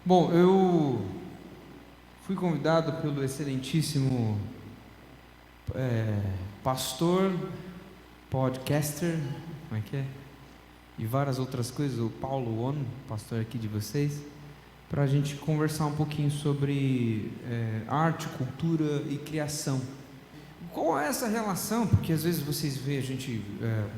Bom, eu fui convidado pelo excelentíssimo pastor, podcaster, como é que é? E várias outras coisas, o Paulo Ono, pastor aqui de vocês, para a gente conversar um pouquinho sobre arte, cultura e criação. Qual é essa relação? Porque às vezes vocês veem a gente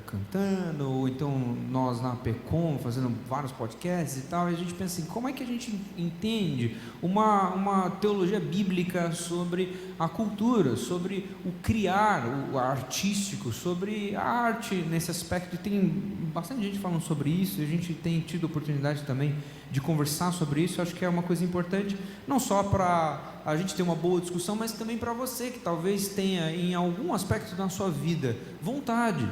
cantando, ou então nós na PECOM fazendo vários podcasts e tal, e a gente pensa assim, como é que a gente entende uma teologia bíblica sobre a cultura, sobre o criar, o artístico, sobre a arte nesse aspecto? E tem bastante gente falando sobre isso, e a gente tem tido oportunidade também de conversar sobre isso. Eu acho que é uma coisa importante, não só para a gente ter uma boa discussão, mas também para você que talvez tenha em algum aspecto da sua vida vontade,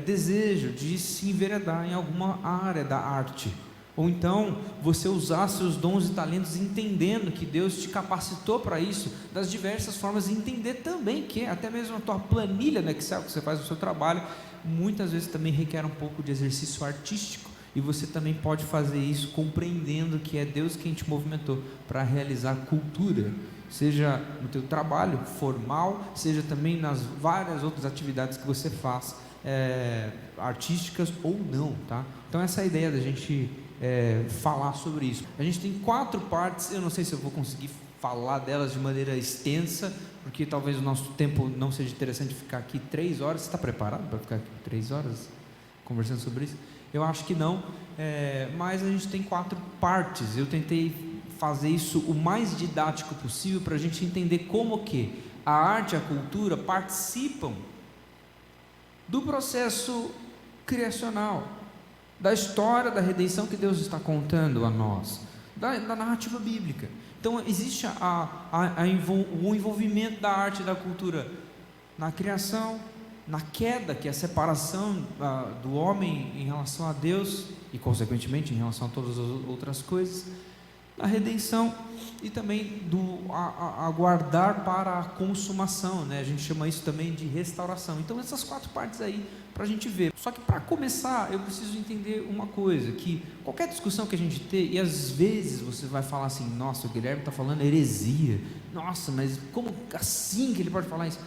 desejo de se enveredar em alguma área da arte, ou então você usar seus dons e talentos entendendo que Deus te capacitou para isso, das diversas formas, e entender também que até mesmo a tua planilha no Excel que você faz no seu trabalho, muitas vezes também requer um pouco de exercício artístico. E você também pode fazer isso compreendendo que é Deus quem te movimentou para realizar cultura, seja no teu trabalho formal, seja também nas várias outras atividades que você faz, artísticas ou não, tá? Então essa é a ideia da gente falar sobre isso. A gente tem 4 partes, eu não sei se eu vou conseguir falar delas de maneira extensa, porque talvez o nosso tempo não seja interessante ficar aqui 3 horas. Você está preparado para ficar aqui 3 horas conversando sobre isso? Eu acho que não, mas a gente tem 4 partes. Eu tentei fazer isso o mais didático possível para a gente entender como que a arte e a cultura participam do processo criacional, da história da redenção que Deus está contando a nós, da narrativa bíblica. Então existe o envolvimento da arte e da cultura na criação, na queda, que é a separação do homem em relação a Deus e consequentemente em relação a todas as outras coisas, na redenção e também do aguardar para a consumação, né? A gente chama isso também de restauração. Então essas 4 partes aí para a gente ver. Só que para começar eu preciso entender uma coisa, que qualquer discussão que a gente ter, e às vezes você vai falar assim, nossa, o Guilherme está falando heresia, nossa, mas como assim que ele pode falar isso?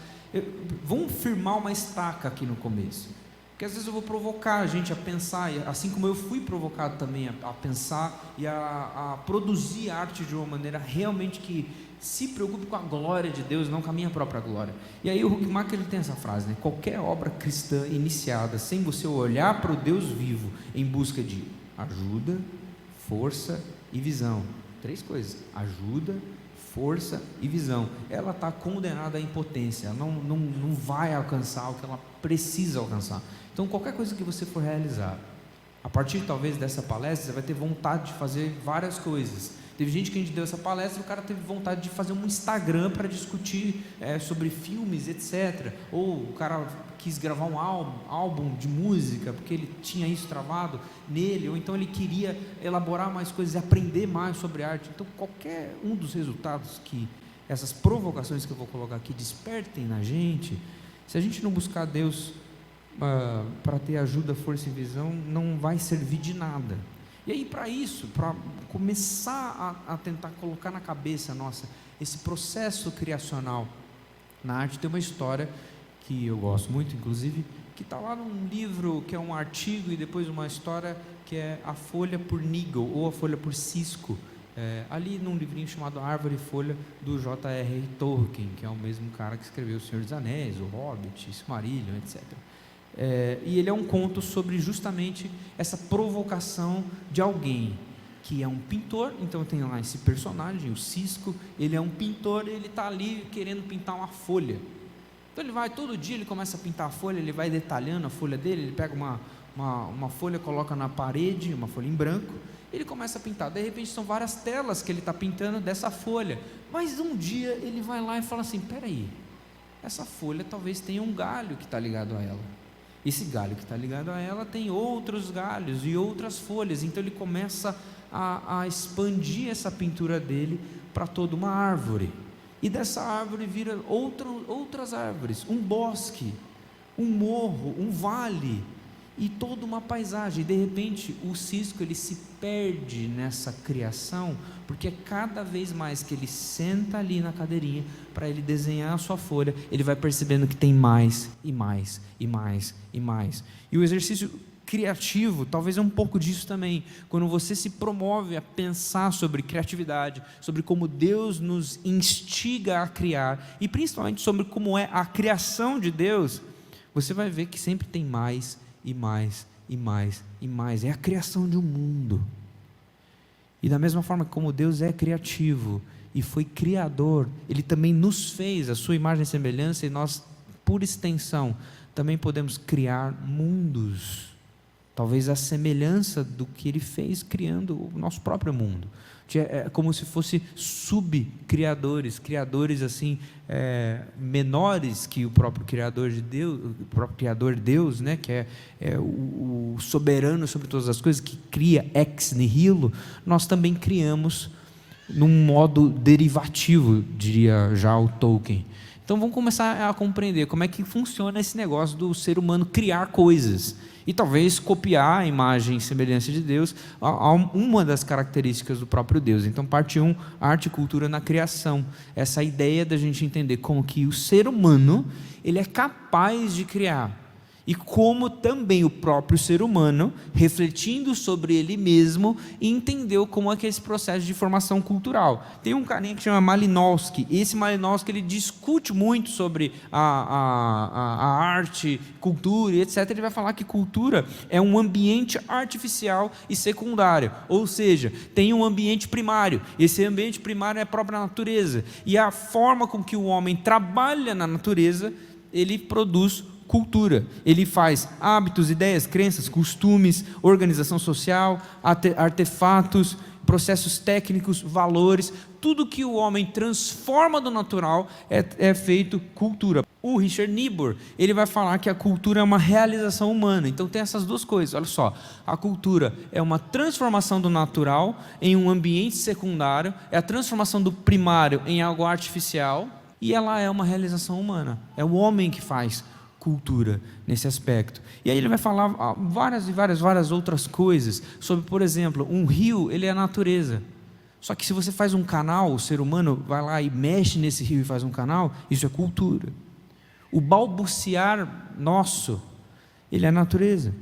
Vamos firmar uma estaca aqui no começo, porque às vezes eu vou provocar a gente a pensar, assim como eu fui provocado também a pensar e a produzir arte de uma maneira realmente que se preocupe com a glória de Deus, não com a minha própria glória. E aí o Huckmacher, ele tem essa frase, né? Qualquer obra cristã iniciada sem você olhar para o Deus vivo em busca de ajuda, força e visão, 3 coisas: ajuda, força e visão, ela está condenada à impotência, ela não vai alcançar o que ela precisa alcançar. Então qualquer coisa que você for realizar, a partir talvez dessa palestra, você vai ter vontade de fazer várias coisas. Teve gente que a gente deu essa palestra, o cara teve vontade de fazer um Instagram para discutir sobre filmes, etc. Ou o cara quis gravar um álbum de música, porque ele tinha isso travado nele, ou então ele queria elaborar mais coisas e aprender mais sobre arte. Então qualquer um dos resultados que essas provocações que eu vou colocar aqui despertem na gente, se a gente não buscar Deus para ter ajuda, força e visão, não vai servir de nada. E aí, para isso, para começar a tentar colocar na cabeça nossa esse processo criacional na arte, tem uma história que eu gosto muito, inclusive, que está lá num livro que é um artigo e depois uma história que é A Folha por Nigel, ou A Folha por Cisco, ali num livrinho chamado Árvore e Folha, do J.R.R. Tolkien, que é o mesmo cara que escreveu O Senhor dos Anéis, O Hobbit, Silmarillion, etc. E ele é um conto sobre justamente essa provocação de alguém que é um pintor. Então tem lá esse personagem, o Cisco, ele é um pintor, ele está ali querendo pintar uma folha. Então ele vai todo dia, ele começa a pintar a folha, ele vai detalhando a folha dele, ele pega uma folha, coloca na parede, uma folha em branco, ele começa a pintar. De repente são várias telas que ele está pintando dessa folha, mas um dia ele vai lá e fala assim, peraí, essa folha talvez tenha um galho que está ligado a ela. Esse galho que está ligado a ela tem outros galhos e outras folhas. Então ele começa a expandir essa pintura dele para toda uma árvore. E dessa árvore vira outras árvores, um bosque, um morro, um vale. e toda uma paisagem. De repente o cisco ele se perde nessa criação, porque cada vez mais que ele senta ali na cadeirinha para ele desenhar a sua folha, ele vai percebendo que tem mais e mais e mais e mais. E o exercício criativo talvez é um pouco disso também, quando você se promove a pensar sobre criatividade, sobre como Deus nos instiga a criar, e principalmente sobre como é a criação de Deus, você vai ver que sempre tem mais e mais e mais e mais. É a criação de um mundo. E da mesma forma que como Deus é criativo e foi criador, Ele também nos fez a sua imagem e semelhança, e nós, por extensão, também podemos criar mundos, talvez a semelhança do que Ele fez criando o nosso próprio mundo. É como se fosse subcriadores, criadores assim, menores que o próprio Criador de Deus, o próprio Criador Deus, né, que é o soberano sobre todas as coisas, que cria ex nihilo. Nós também criamos num modo derivativo, diria já o Tolkien. Então vamos começar a compreender como é que funciona esse negócio do ser humano criar coisas e talvez copiar a imagem e semelhança de Deus, uma das características do próprio Deus. Então, parte 1, arte e cultura na criação. Essa ideia da gente entender como que o ser humano ele é capaz de criar, e como também o próprio ser humano, refletindo sobre ele mesmo, entendeu como é que é esse processo de formação cultural. Tem um carinha que chama Malinowski. Esse Malinowski ele discute muito sobre a arte, cultura e etc. Ele vai falar que cultura é um ambiente artificial e secundário, ou seja, tem um ambiente primário. Esse ambiente primário é a própria natureza, e a forma com que o homem trabalha na natureza, ele produz cultura. Ele faz hábitos, ideias, crenças, costumes, organização social, artefatos, processos técnicos, valores. Tudo que o homem transforma do natural é feito cultura. O Richard Niebuhr, ele vai falar que a cultura é uma realização humana. Então tem essas duas coisas. Olha só, a cultura é uma transformação do natural em um ambiente secundário, é a transformação do primário em algo artificial, e ela é uma realização humana. É o homem que faz cultura nesse aspecto. E aí ele vai falar várias outras coisas sobre, por exemplo, um rio, ele é a natureza. Só que se você faz um canal, o ser humano vai lá e mexe nesse rio e faz um canal, isso é cultura. O balbuciar nosso, ele é a natureza,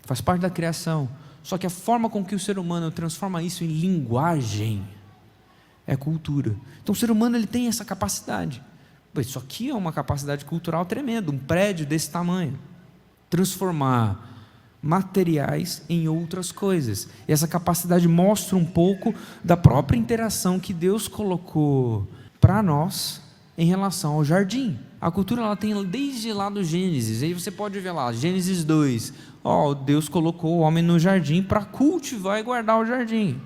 faz parte da criação. Só que a forma com que o ser humano transforma isso em linguagem é cultura. Então o ser humano ele tem essa capacidade. Isso aqui é uma capacidade cultural tremenda, um prédio desse tamanho. Transformar materiais em outras coisas. E essa capacidade mostra um pouco da própria interação que Deus colocou para nós em relação ao jardim. A cultura ela tem desde lá do Gênesis. Aí você pode ver lá, Gênesis 2. Deus colocou o homem no jardim para cultivar e guardar o jardim.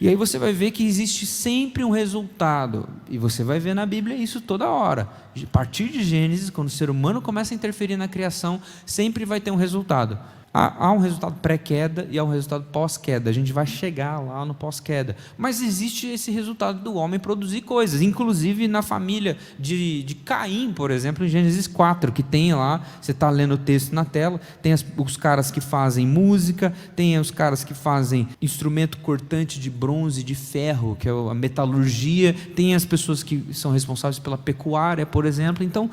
E aí você vai ver que existe sempre um resultado, e você vai ver na Bíblia isso toda hora. A partir de Gênesis, quando o ser humano começa a interferir na criação, sempre vai ter um resultado. Há um resultado pré-queda e há um resultado pós-queda. A gente vai chegar lá no pós-queda. Mas existe esse resultado do homem produzir coisas, inclusive na família de Caim, por exemplo, em Gênesis 4, que tem lá, você está lendo o texto na tela, tem os caras que fazem música, tem os caras que fazem instrumento cortante de bronze, de ferro, que é a metalurgia, tem as pessoas que são responsáveis pela pecuária, por exemplo. Então,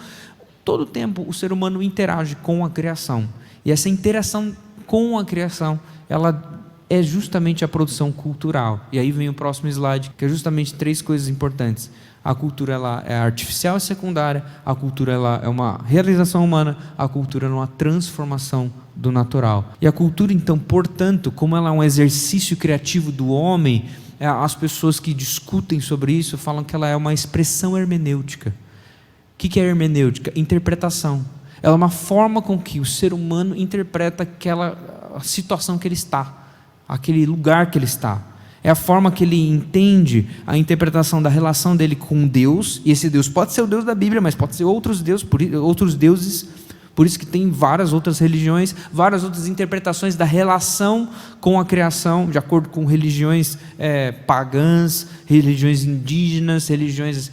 todo o tempo o ser humano interage com a criação. E essa interação com a criação, ela é justamente a produção cultural. E aí vem o próximo slide, que é justamente 3 coisas importantes. A cultura ela é artificial e secundária, a cultura ela é uma realização humana, a cultura é uma transformação do natural. E a cultura, então, portanto, como ela é um exercício criativo do homem, as pessoas que discutem sobre isso falam que ela é uma expressão hermenêutica. O que é hermenêutica? Interpretação. Ela é uma forma com que o ser humano interpreta aquela situação que ele está, aquele lugar que ele está. É a forma que ele entende a interpretação da relação dele com Deus, e esse Deus pode ser o Deus da Bíblia, mas pode ser outros deuses, Por isso que tem várias outras religiões, várias outras interpretações da relação com a criação, de acordo com religiões pagãs, religiões indígenas, religiões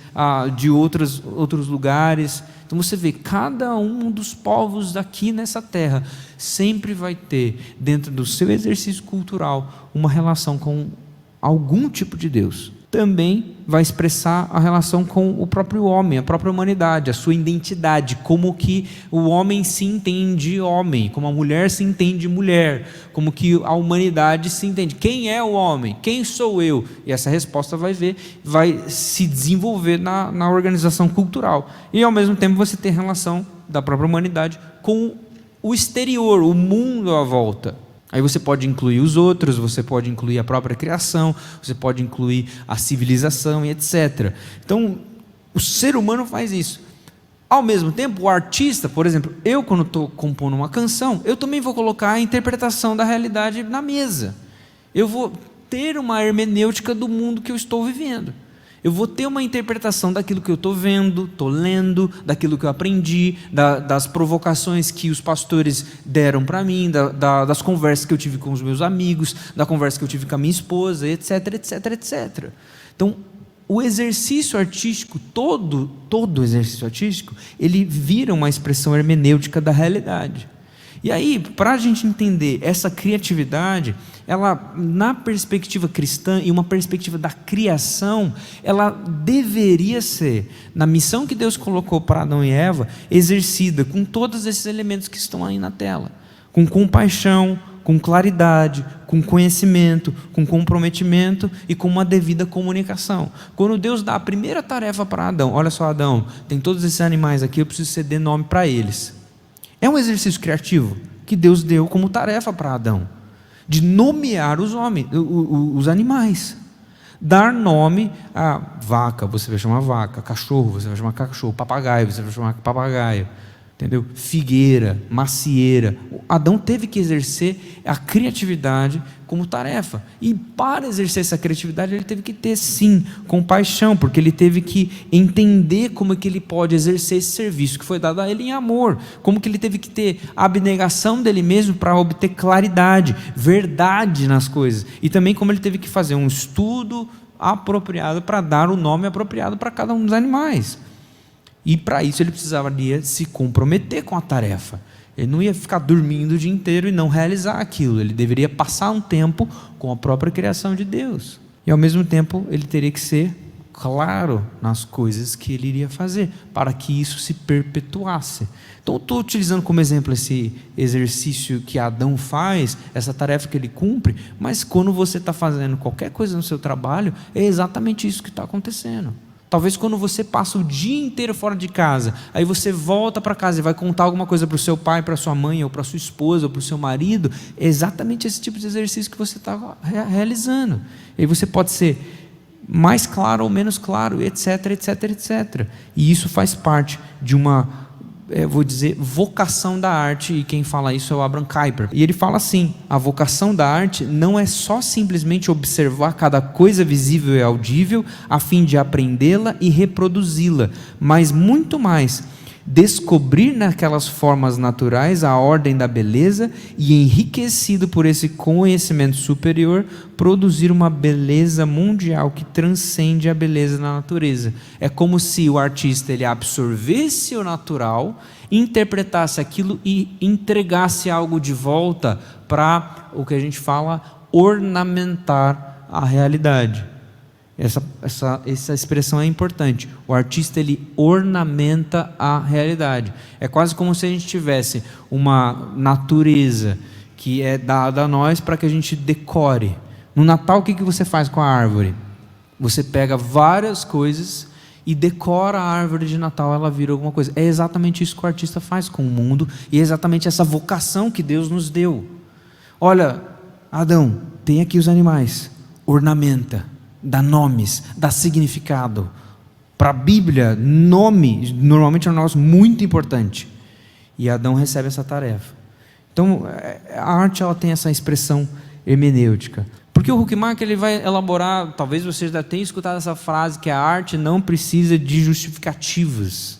de outros lugares. Então você vê, cada um dos povos daqui nessa terra sempre vai ter, dentro do seu exercício cultural, uma relação com algum tipo de Deus. Também vai expressar a relação com o próprio homem, a própria humanidade, a sua identidade, como que o homem se entende homem, como a mulher se entende mulher, como que a humanidade se entende. Quem é o homem? Quem sou eu? E essa resposta vai se desenvolver na organização cultural. E ao mesmo tempo você tem a relação da própria humanidade com o exterior, o mundo à volta. Aí você pode incluir os outros, você pode incluir a própria criação, você pode incluir a civilização e etc. Então, o ser humano faz isso. Ao mesmo tempo, o artista, por exemplo, eu quando estou compondo uma canção, eu também vou colocar a interpretação da realidade na mesa. Eu vou ter uma hermenêutica do mundo que eu estou vivendo. Eu vou ter uma interpretação daquilo que eu estou vendo, estou lendo, daquilo que eu aprendi, das provocações que os pastores deram para mim, das conversas que eu tive com os meus amigos, da conversa que eu tive com a minha esposa, etc, etc, etc. Então, o exercício artístico, todo exercício artístico, ele vira uma expressão hermenêutica da realidade. E aí, para a gente entender essa criatividade, ela, na perspectiva cristã e uma perspectiva da criação, ela deveria ser, na missão que Deus colocou para Adão e Eva, exercida com todos esses elementos que estão aí na tela, com compaixão, com claridade, com conhecimento, com comprometimento e com uma devida comunicação. Quando Deus dá a primeira tarefa para Adão, olha só, Adão, tem todos esses animais aqui, eu preciso ceder nome para eles. É um exercício criativo que Deus deu como tarefa para Adão, de nomear os animais, dar nome a vaca, você vai chamar vaca, cachorro, você vai chamar cachorro, papagaio, você vai chamar papagaio, entendeu? Figueira, macieira. Adão teve que exercer a criatividade como tarefa, e para exercer essa criatividade ele teve que ter sim compaixão, porque ele teve que entender como é que ele pode exercer esse serviço que foi dado a ele em amor, como que ele teve que ter abnegação dele mesmo para obter claridade, verdade nas coisas, e também como ele teve que fazer um estudo apropriado para dar o nome apropriado para cada um dos animais. E para isso ele precisaria se comprometer com a tarefa. Ele não ia ficar dormindo o dia inteiro e não realizar aquilo. Ele deveria passar um tempo com a própria criação de Deus. E ao mesmo tempo ele teria que ser claro nas coisas que ele iria fazer, para que isso se perpetuasse. Então eu estou utilizando como exemplo esse exercício que Adão faz, essa tarefa que ele cumpre, mas quando você está fazendo qualquer coisa no seu trabalho, é exatamente isso que está acontecendo. Talvez quando você passa o dia inteiro fora de casa, aí você volta para casa e vai contar alguma coisa para o seu pai, para a sua mãe, ou para a sua esposa, ou para o seu marido, é exatamente esse tipo de exercício que você está realizando. E aí você pode ser mais claro ou menos claro, etc, etc, etc. E isso faz parte de uma, vocação da arte, e quem fala isso é o Abraham Kuyper. E ele fala assim: a vocação da arte não é só simplesmente observar cada coisa visível e audível a fim de aprendê-la e reproduzi-la, mas muito mais, descobrir naquelas formas naturais a ordem da beleza e, enriquecido por esse conhecimento superior, produzir uma beleza mundial que transcende a beleza da natureza. É como se o artista ele absorvesse o natural, interpretasse aquilo e entregasse algo de volta para o que a gente fala ornamentar a realidade. Essa expressão é importante. O artista ele ornamenta a realidade. É quase como se a gente tivesse uma natureza que é dada a nós para que a gente decore. No Natal, o que você faz com a árvore? Você pega várias coisas e decora a árvore de Natal, ela vira alguma coisa. É exatamente isso que o artista faz com o mundo, e é exatamente essa vocação que Deus nos deu. Olha, Adão, tem aqui os animais, ornamenta, dá nomes, dá significado. Para a Bíblia, nome normalmente é um negócio muito importante, e Adão recebe essa tarefa. Então a arte ela tem essa expressão hermenêutica, porque o Huckmark ele vai elaborar, talvez você já tenha escutado essa frase, que a arte não precisa de justificativas.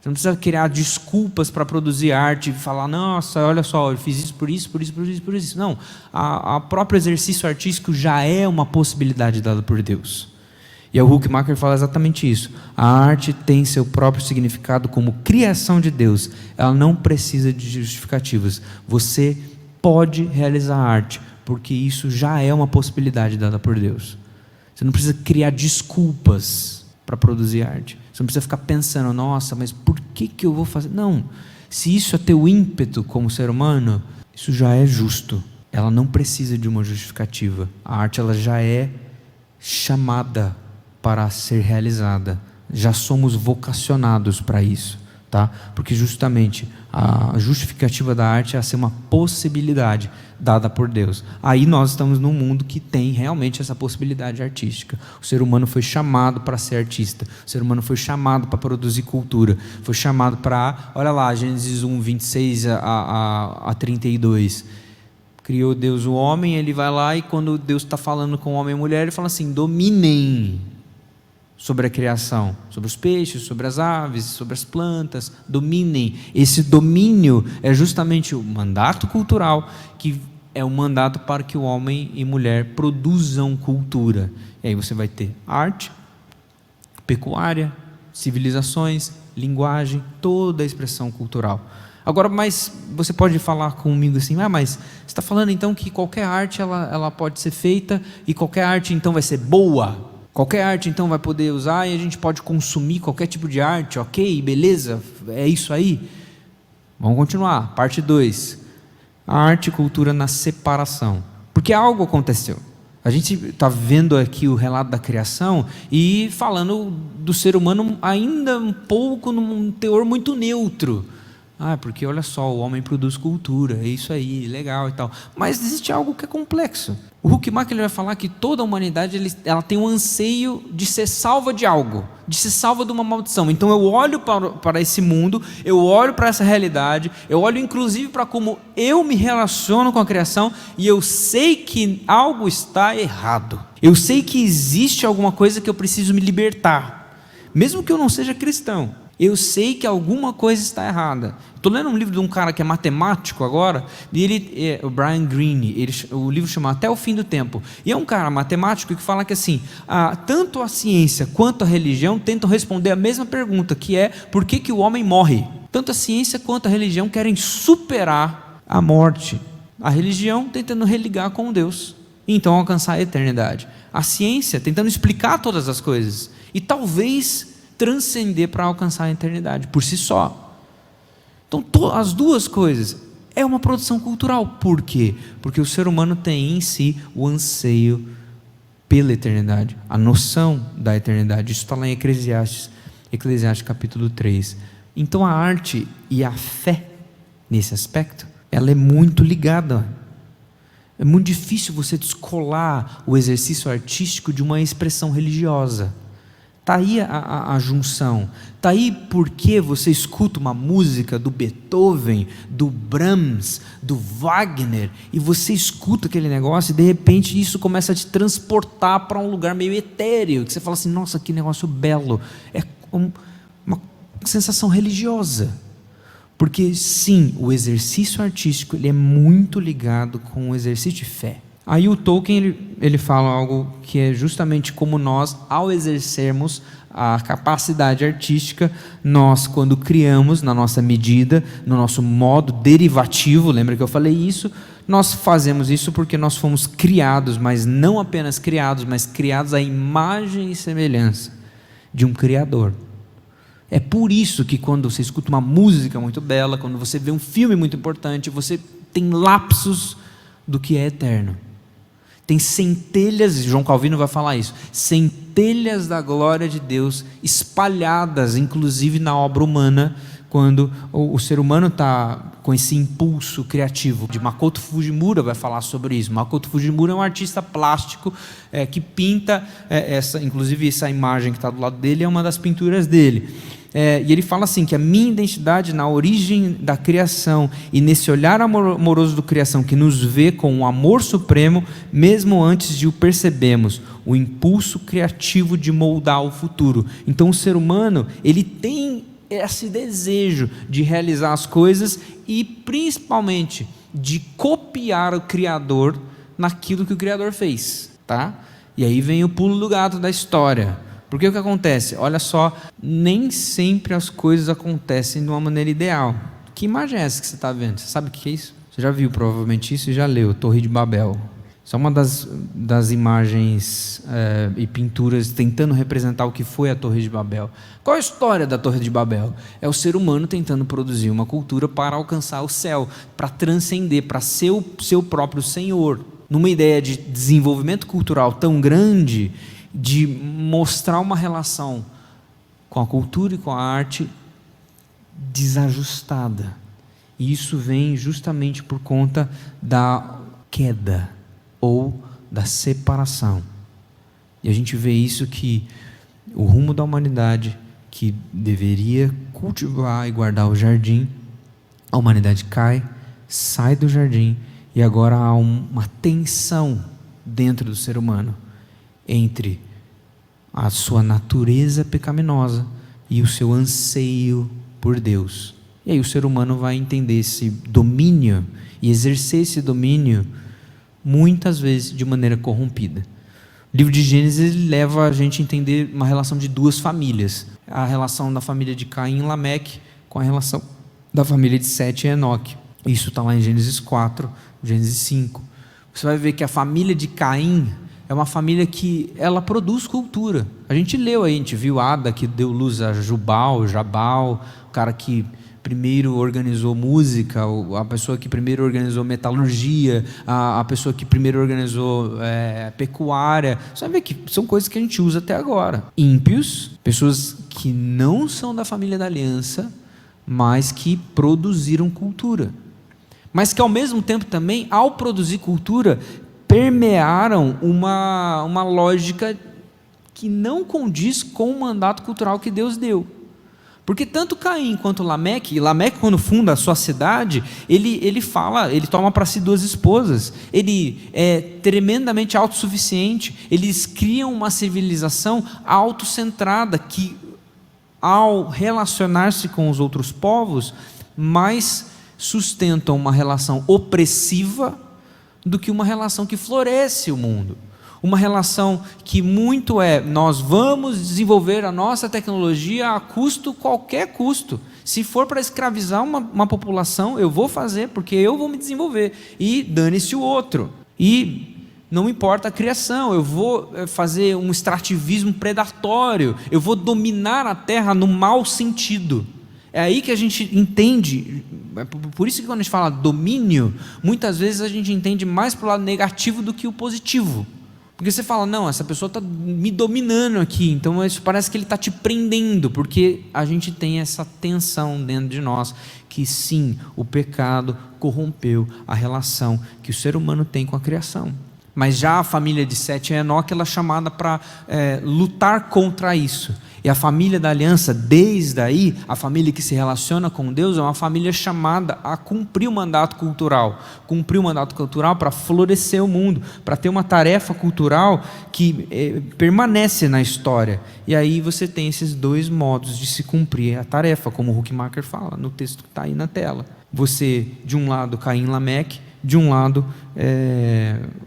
Você não precisa criar desculpas para produzir arte e falar, nossa, olha só, eu fiz isso por isso, por isso, por isso, por isso. Não, a próprio exercício artístico já é uma possibilidade dada por Deus. E o Huckmacher fala exatamente isso. A arte tem seu próprio significado como criação de Deus. Ela não precisa de justificativas. Você pode realizar arte, porque isso já é uma possibilidade dada por Deus. Você não precisa criar desculpas para produzir arte. Você não precisa ficar pensando, nossa, mas por que eu vou fazer? Não, se isso é teu ímpeto como ser humano, isso já é justo. Ela não precisa de uma justificativa. A arte ela já é chamada para ser realizada. Já somos vocacionados para isso, tá? Porque justamente a justificativa da arte é ser uma possibilidade dada por Deus. Aí nós estamos num mundo que tem realmente essa possibilidade artística. O ser humano foi chamado para ser artista. O ser humano foi chamado para produzir cultura. Foi chamado para, olha lá, Gênesis 1, 26 a 32. Criou Deus o homem, ele vai lá e quando Deus está falando com o homem e a mulher, ele fala assim, dominem sobre a criação, sobre os peixes, sobre as aves, sobre as plantas, dominem. Esse domínio é justamente o mandato cultural, que é um mandato para que o homem e mulher produzam cultura. E aí você vai ter arte, pecuária, civilizações, linguagem, toda a expressão cultural. Agora, mas você pode falar comigo assim, mas você está falando então que qualquer arte ela pode ser feita e qualquer arte então vai ser boa? Qualquer arte então vai poder usar e a gente pode consumir qualquer tipo de arte, ok, beleza, é isso aí? Vamos continuar, parte 2. A arte e cultura na separação. Porque algo aconteceu. A gente está vendo aqui o relato da criação e falando do ser humano ainda um pouco num teor muito neutro. Porque olha só, o homem produz cultura, é isso aí, legal e tal. Mas existe algo que é complexo. O Huckmacher vai falar que toda a humanidade ela tem um anseio de ser salva de algo, de ser salva de uma maldição. Então eu olho para esse mundo, eu olho para essa realidade, eu olho inclusive para como eu me relaciono com a criação e eu sei que algo está errado. Eu sei que existe alguma coisa que eu preciso me libertar, mesmo que eu não seja cristão. Eu sei que alguma coisa está errada. Estou lendo um livro de um cara que é matemático agora, e o Brian Greene, o livro chama Até o Fim do Tempo. E é um cara matemático que fala que assim, tanto a ciência quanto a religião tentam responder a mesma pergunta, que é por que o homem morre? Tanto a ciência quanto a religião querem superar a morte. A religião tentando religar com Deus, e então alcançar a eternidade. A ciência tentando explicar todas as coisas, e talvez transcender para alcançar a eternidade por si só. Então as duas coisas é uma produção cultural. Por quê? Porque o ser humano tem em si o anseio pela eternidade, a noção da eternidade. Isso está lá em Eclesiastes capítulo 3. Então a arte e a fé nesse aspecto, ela é muito ligada. É muito difícil você descolar o exercício artístico de uma expressão religiosa. Está aí a junção. Está aí porque você escuta uma música do Beethoven, do Brahms, do Wagner, e você escuta aquele negócio e de repente isso começa a te transportar para um lugar meio etéreo, que você fala assim, nossa, que negócio belo. É uma sensação religiosa. Porque sim, o exercício artístico ele é muito ligado com o exercício de fé. Aí o Tolkien ele fala algo que é justamente como nós, ao exercermos a capacidade artística, nós quando criamos na nossa medida, no nosso modo derivativo, lembra que eu falei isso? Nós fazemos isso porque nós fomos criados, mas não apenas criados, mas criados à imagem e semelhança de um Criador. É por isso que quando você escuta uma música muito bela, quando você vê um filme muito importante, você tem lapsos do que é eterno. Tem centelhas, João Calvino vai falar isso, centelhas da glória de Deus espalhadas, inclusive na obra humana, quando o ser humano está com esse impulso criativo. De Makoto Fujimura vai falar sobre isso. Makoto Fujimura é um artista plástico que pinta, inclusive essa imagem que está do lado dele é uma das pinturas dele. E ele fala assim, que a minha identidade na origem da criação e nesse olhar amoroso do criação que nos vê com um amor supremo, mesmo antes de o percebemos, o impulso criativo de moldar o futuro. Então o ser humano, ele tem esse desejo de realizar as coisas e principalmente de copiar o Criador naquilo que o Criador fez, tá? E aí vem o pulo do gato da história. Porque o que acontece? Olha só, nem sempre as coisas acontecem de uma maneira ideal. Que imagem é essa que você está vendo? Você sabe o que é isso? Você já viu provavelmente isso e já leu, Torre de Babel. Isso é uma das imagens e pinturas tentando representar o que foi a Torre de Babel. Qual é a história da Torre de Babel? É o ser humano tentando produzir uma cultura para alcançar o céu, para transcender, para ser o seu próprio senhor. Numa ideia de desenvolvimento cultural tão grande, de mostrar uma relação com a cultura e com a arte desajustada. E isso vem justamente por conta da queda ou da separação. E a gente vê isso, que o rumo da humanidade, que deveria cultivar e guardar o jardim, a humanidade cai, sai do jardim, e agora há uma tensão dentro do ser humano entre a sua natureza pecaminosa e o seu anseio por Deus. E aí o ser humano vai entender esse domínio e exercer esse domínio muitas vezes de maneira corrompida. O livro de Gênesis ele leva a gente a entender uma relação de duas famílias: a relação da família de Caim e Lameque com a relação da família de Sete e Enoque. Isso está lá em Gênesis 4, Gênesis 5. Você vai ver que a família de Caim é uma família que ela produz cultura. A gente leu aí, a gente viu Ada, que deu luz a Jubal, Jabal, o cara que primeiro organizou música, a pessoa que primeiro organizou metalurgia, a pessoa que primeiro organizou pecuária. Você vai ver que são coisas que a gente usa até agora. Ímpios, pessoas que não são da família da aliança, mas que produziram cultura. Mas que ao mesmo tempo também, ao produzir cultura, permearam uma lógica que não condiz com o mandato cultural que Deus deu. Porque tanto Caim quanto Lameque, e Lameque quando funda a sua cidade, ele toma para si duas esposas, ele é tremendamente autossuficiente, eles criam uma civilização autocentrada, que ao relacionar-se com os outros povos, mais sustentam uma relação opressiva do que uma relação que floresce o mundo. Uma relação que muito nós vamos desenvolver a nossa tecnologia a qualquer custo. Se for para escravizar uma população, eu vou fazer, porque eu vou me desenvolver. E dane-se o outro. E não importa a criação, eu vou fazer um extrativismo predatório, eu vou dominar a terra no mau sentido. É aí que a gente entende, por isso que quando a gente fala domínio, muitas vezes a gente entende mais para o lado negativo do que o positivo. Porque você fala, não, essa pessoa está me dominando aqui, então isso parece que ele está te prendendo, porque a gente tem essa tensão dentro de nós, que sim, o pecado corrompeu a relação que o ser humano tem com a criação. Mas já a família de Sete e Enoque, ela é chamada para lutar contra isso. E a família da aliança, desde aí, a família que se relaciona com Deus, é uma família chamada a cumprir o mandato cultural. Cumprir o mandato cultural para florescer o mundo, para ter uma tarefa cultural que permanece na história. E aí você tem esses dois modos de se cumprir a tarefa, como o Huckmacher fala no texto que está aí na tela. Você, de um lado, Caim e Lameque, de um lado,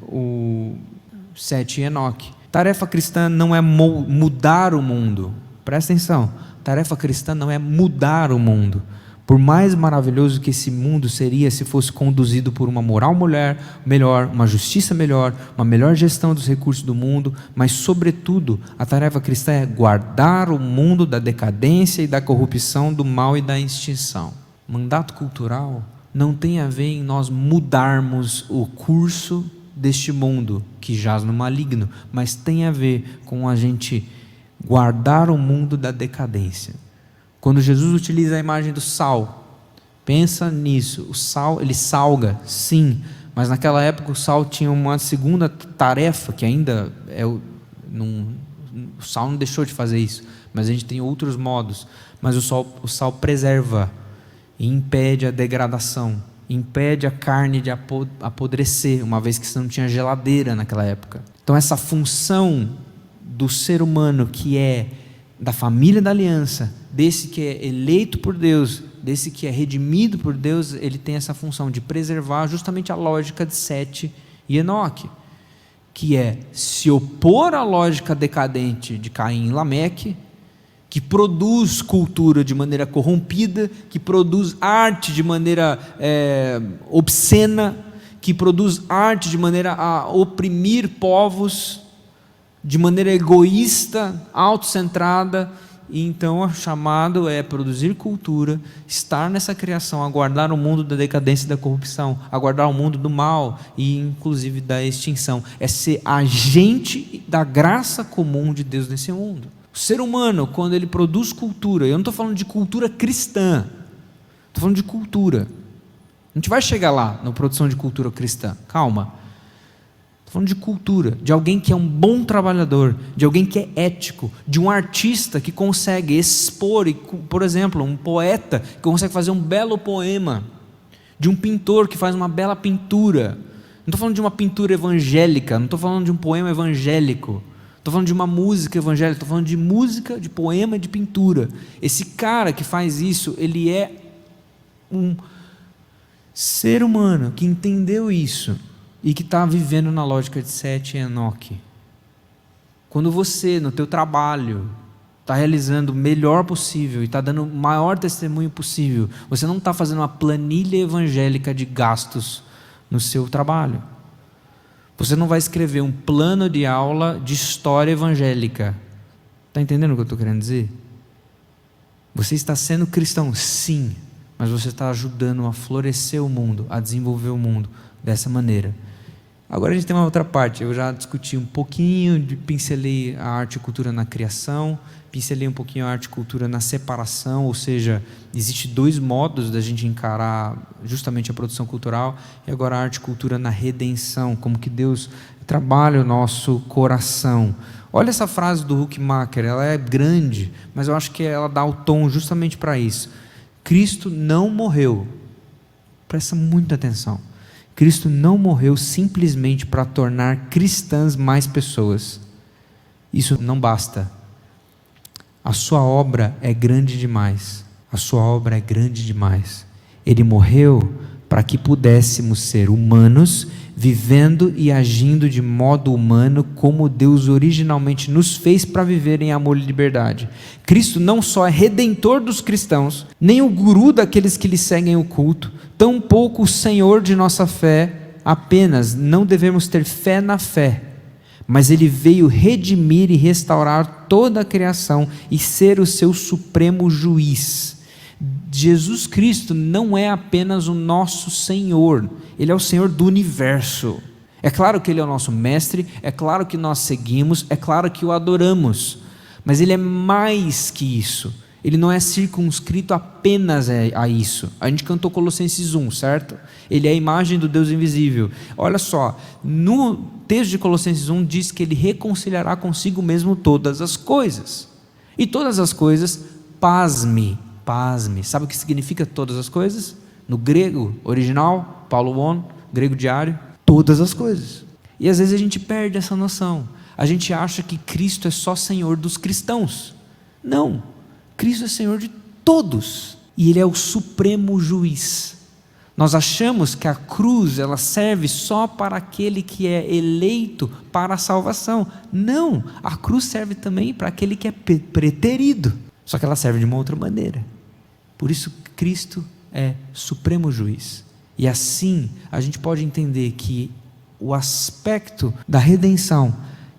o Sete e Enoque. Tarefa cristã não é mudar o mundo. Presta atenção, tarefa cristã não é mudar o mundo. Por mais maravilhoso que esse mundo seria se fosse conduzido por uma moral melhor, uma justiça melhor, uma melhor gestão dos recursos do mundo, mas sobretudo a tarefa cristã é guardar o mundo da decadência e da corrupção, do mal e da extinção. Mandato cultural não tem a ver em nós mudarmos o curso deste mundo que jaz no maligno, mas tem a ver com a gente guardar o mundo da decadência. Quando Jesus utiliza a imagem do sal, pensa nisso. O sal, ele salga, sim, mas naquela época o sal tinha uma segunda tarefa, que ainda o sal não deixou de fazer isso, mas a gente tem outros modos. Mas o sal preserva e impede a degradação, impede a carne de apodrecer, uma vez que você não tinha geladeira naquela época. Então essa função do ser humano, que é da família da aliança, desse que é eleito por Deus, desse que é redimido por Deus, ele tem essa função de preservar justamente a lógica de Sete e Enoque, que é se opor à lógica decadente de Caim e Lameque, que produz cultura de maneira corrompida, que produz arte de maneira obscena, que produz arte de maneira a oprimir povos, de maneira egoísta, autocentrada. E então o chamado é produzir cultura, estar nessa criação, aguardar o mundo da decadência e da corrupção, aguardar o mundo do mal e inclusive da extinção, é ser agente da graça comum de Deus nesse mundo. O ser humano, quando ele produz cultura, eu não estou falando de cultura cristã, estou falando de cultura, a gente vai chegar lá na produção de cultura cristã, calma. Estou falando de cultura, de alguém que é um bom trabalhador, de alguém que é ético, de um artista que consegue expor, por exemplo, um poeta que consegue fazer um belo poema, de um pintor que faz uma bela pintura. Não estou falando de uma pintura evangélica, não estou falando de um poema evangélico, estou falando de uma música evangélica, estou falando de música, de poema, de pintura. Esse cara que faz isso, ele é um ser humano que entendeu isso e que está vivendo na lógica de Sete e Enoque. Quando você, no teu trabalho, está realizando o melhor possível e está dando o maior testemunho possível, você não está fazendo uma planilha evangélica de gastos no seu trabalho. Você não vai escrever um plano de aula de história evangélica. Está entendendo o que eu estou querendo dizer? Você está sendo cristão, sim, mas você está ajudando a florescer o mundo, a desenvolver o mundo dessa maneira. Agora a gente tem uma outra parte. Eu já discuti um pouquinho, pincelei a arte e cultura na criação, pincelei um pouquinho a arte e cultura na separação, ou seja, existe dois modos da gente encarar justamente a produção cultural, e agora a arte e cultura na redenção, como que Deus trabalha o nosso coração. Olha essa frase do Huckmacher, ela é grande, mas eu acho que ela dá o tom justamente para isso. Cristo não morreu, presta muita atenção, Cristo não morreu simplesmente para tornar cristãs mais pessoas. Isso não basta. A sua obra é grande demais. A sua obra é grande demais. Ele morreu para que pudéssemos ser humanos, vivendo e agindo de modo humano, como Deus originalmente nos fez para viver em amor e liberdade. Cristo não só é redentor dos cristãos, nem o guru daqueles que lhe seguem o culto, tampouco o Senhor de nossa fé, apenas não devemos ter fé na fé, mas Ele veio redimir e restaurar toda a criação e ser o seu supremo juiz. Jesus Cristo não é apenas o nosso Senhor, Ele é o Senhor do universo. É claro que Ele é o nosso mestre, é claro que nós seguimos, é claro que o adoramos, mas Ele é mais que isso. Ele não é circunscrito apenas a isso. A gente cantou Colossenses 1, certo? Ele é a imagem do Deus invisível. Olha só, no texto de Colossenses 1 diz que Ele reconciliará consigo mesmo todas as coisas. E todas as coisas, pasme. Sabe o que significa todas as coisas? No grego original, Paulo On, grego diário, todas as coisas. E às vezes a gente perde essa noção. A gente acha que Cristo é só Senhor dos cristãos. Não. Cristo é Senhor de todos, e Ele é o supremo juiz. Nós achamos que a cruz ela serve só para aquele que é eleito para a salvação. Não, a cruz serve também para aquele que é preterido, só que ela serve de uma outra maneira. Por isso Cristo é supremo juiz, e assim a gente pode entender que o aspecto da redenção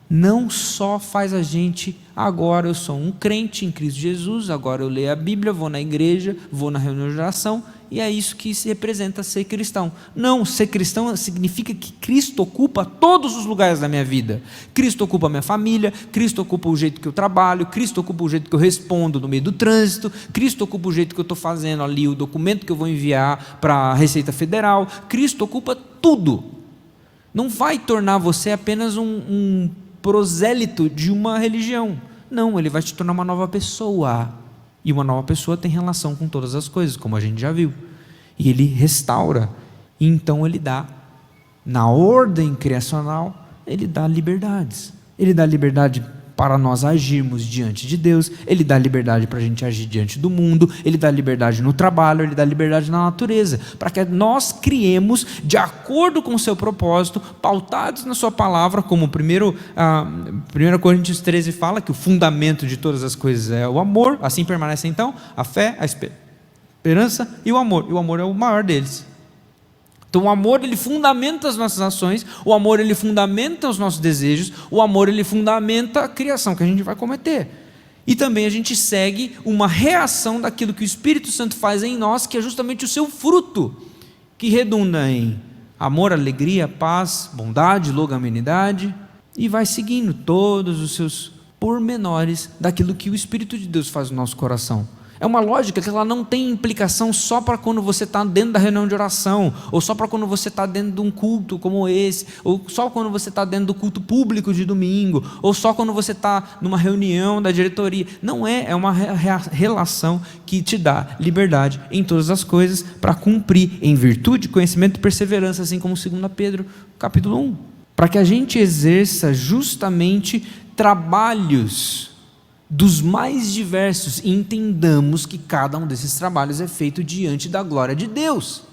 não só faz a gente, agora eu sou um crente em Cristo Jesus, agora eu leio a Bíblia, vou na igreja, vou na reunião de oração, e é isso que se representa ser cristão. Não, ser cristão significa que Cristo ocupa todos os lugares da minha vida. Cristo ocupa a minha família, Cristo ocupa o jeito que eu trabalho, Cristo ocupa o jeito que eu respondo no meio do trânsito, Cristo ocupa o jeito que eu estou fazendo ali, o documento que eu vou enviar para a Receita Federal. Cristo ocupa tudo. Não vai tornar você apenas um prosélito de uma religião. Não, Ele vai te tornar uma nova pessoa. E uma nova pessoa tem relação com todas as coisas, como a gente já viu. E Ele restaura. E então Ele dá, na ordem criacional, Ele dá liberdades. Ele dá liberdade para nós agirmos diante de Deus, Ele dá liberdade para a gente agir diante do mundo, Ele dá liberdade no trabalho, Ele dá liberdade na natureza, para que nós criemos de acordo com o seu propósito, pautados na sua palavra, como 1 Coríntios 13 fala, que o fundamento de todas as coisas é o amor. Assim permanece então a fé, a esperança e o amor é o maior deles. Então o amor, ele fundamenta as nossas ações, o amor, ele fundamenta os nossos desejos, o amor, ele fundamenta a criação que a gente vai cometer. E também a gente segue uma reação daquilo que o Espírito Santo faz em nós, que é justamente o seu fruto, que redunda em amor, alegria, paz, bondade, longanimidade, e vai seguindo todos os seus pormenores daquilo que o Espírito de Deus faz no nosso coração. É uma lógica que ela não tem implicação só para quando você está dentro da reunião de oração, ou só para quando você está dentro de um culto como esse, ou só quando você está dentro do culto público de domingo, ou só quando você está numa reunião da diretoria. Não é uma relação que te dá liberdade em todas as coisas para cumprir em virtude, conhecimento e perseverança, assim como 2 Pedro capítulo 1. Para que a gente exerça justamente trabalhos dos mais diversos e entendamos que cada um desses trabalhos é feito diante da glória de Deus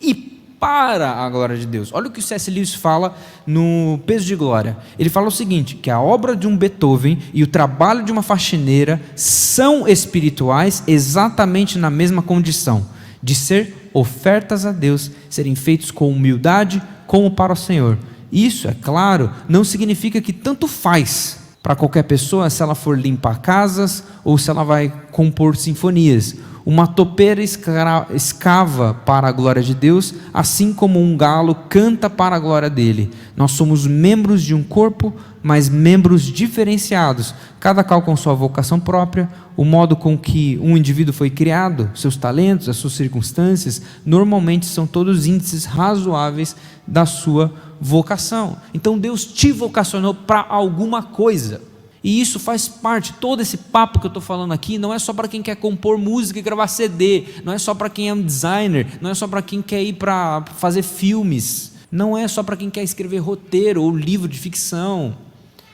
e para a glória de Deus. Olha o que o C.S. Lewis fala no Peso de Glória. Ele fala o seguinte, que a obra de um Beethoven e o trabalho de uma faxineira são espirituais exatamente na mesma condição, de ser ofertas a Deus, serem feitos com humildade como para o Senhor. Isso, é claro, não significa que tanto faz para qualquer pessoa se ela for limpar casas ou se ela vai compor sinfonias. Uma topeira escava para a glória de Deus, assim como um galo canta para a glória dele. Nós somos membros de um corpo, mas membros diferenciados, cada qual com sua vocação própria. O modo com que um indivíduo foi criado, seus talentos, as suas circunstâncias, normalmente são todos índices razoáveis da sua vocação. Então Deus te vocacionou para alguma coisa, e isso faz parte. Todo esse papo que eu estou falando aqui não é só para quem quer compor música e gravar CD, não é só para quem é um designer, não é só para quem quer ir para fazer filmes, não é só para quem quer escrever roteiro ou livro de ficção,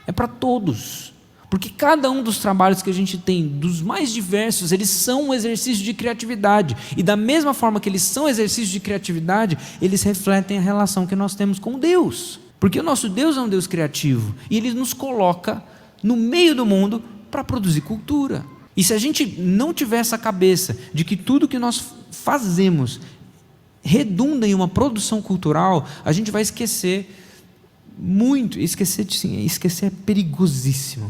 é para todos, porque cada um dos trabalhos que a gente tem, dos mais diversos, eles são um exercício de criatividade, e da mesma forma que eles são exercícios de criatividade, eles refletem a relação que nós temos com Deus, porque o nosso Deus é um Deus criativo, e Ele nos coloca no meio do mundo para produzir cultura. E se a gente não tiver essa cabeça de que tudo que nós fazemos redunda em uma produção cultural, a gente vai esquecer muito. Esquecer é perigosíssimo.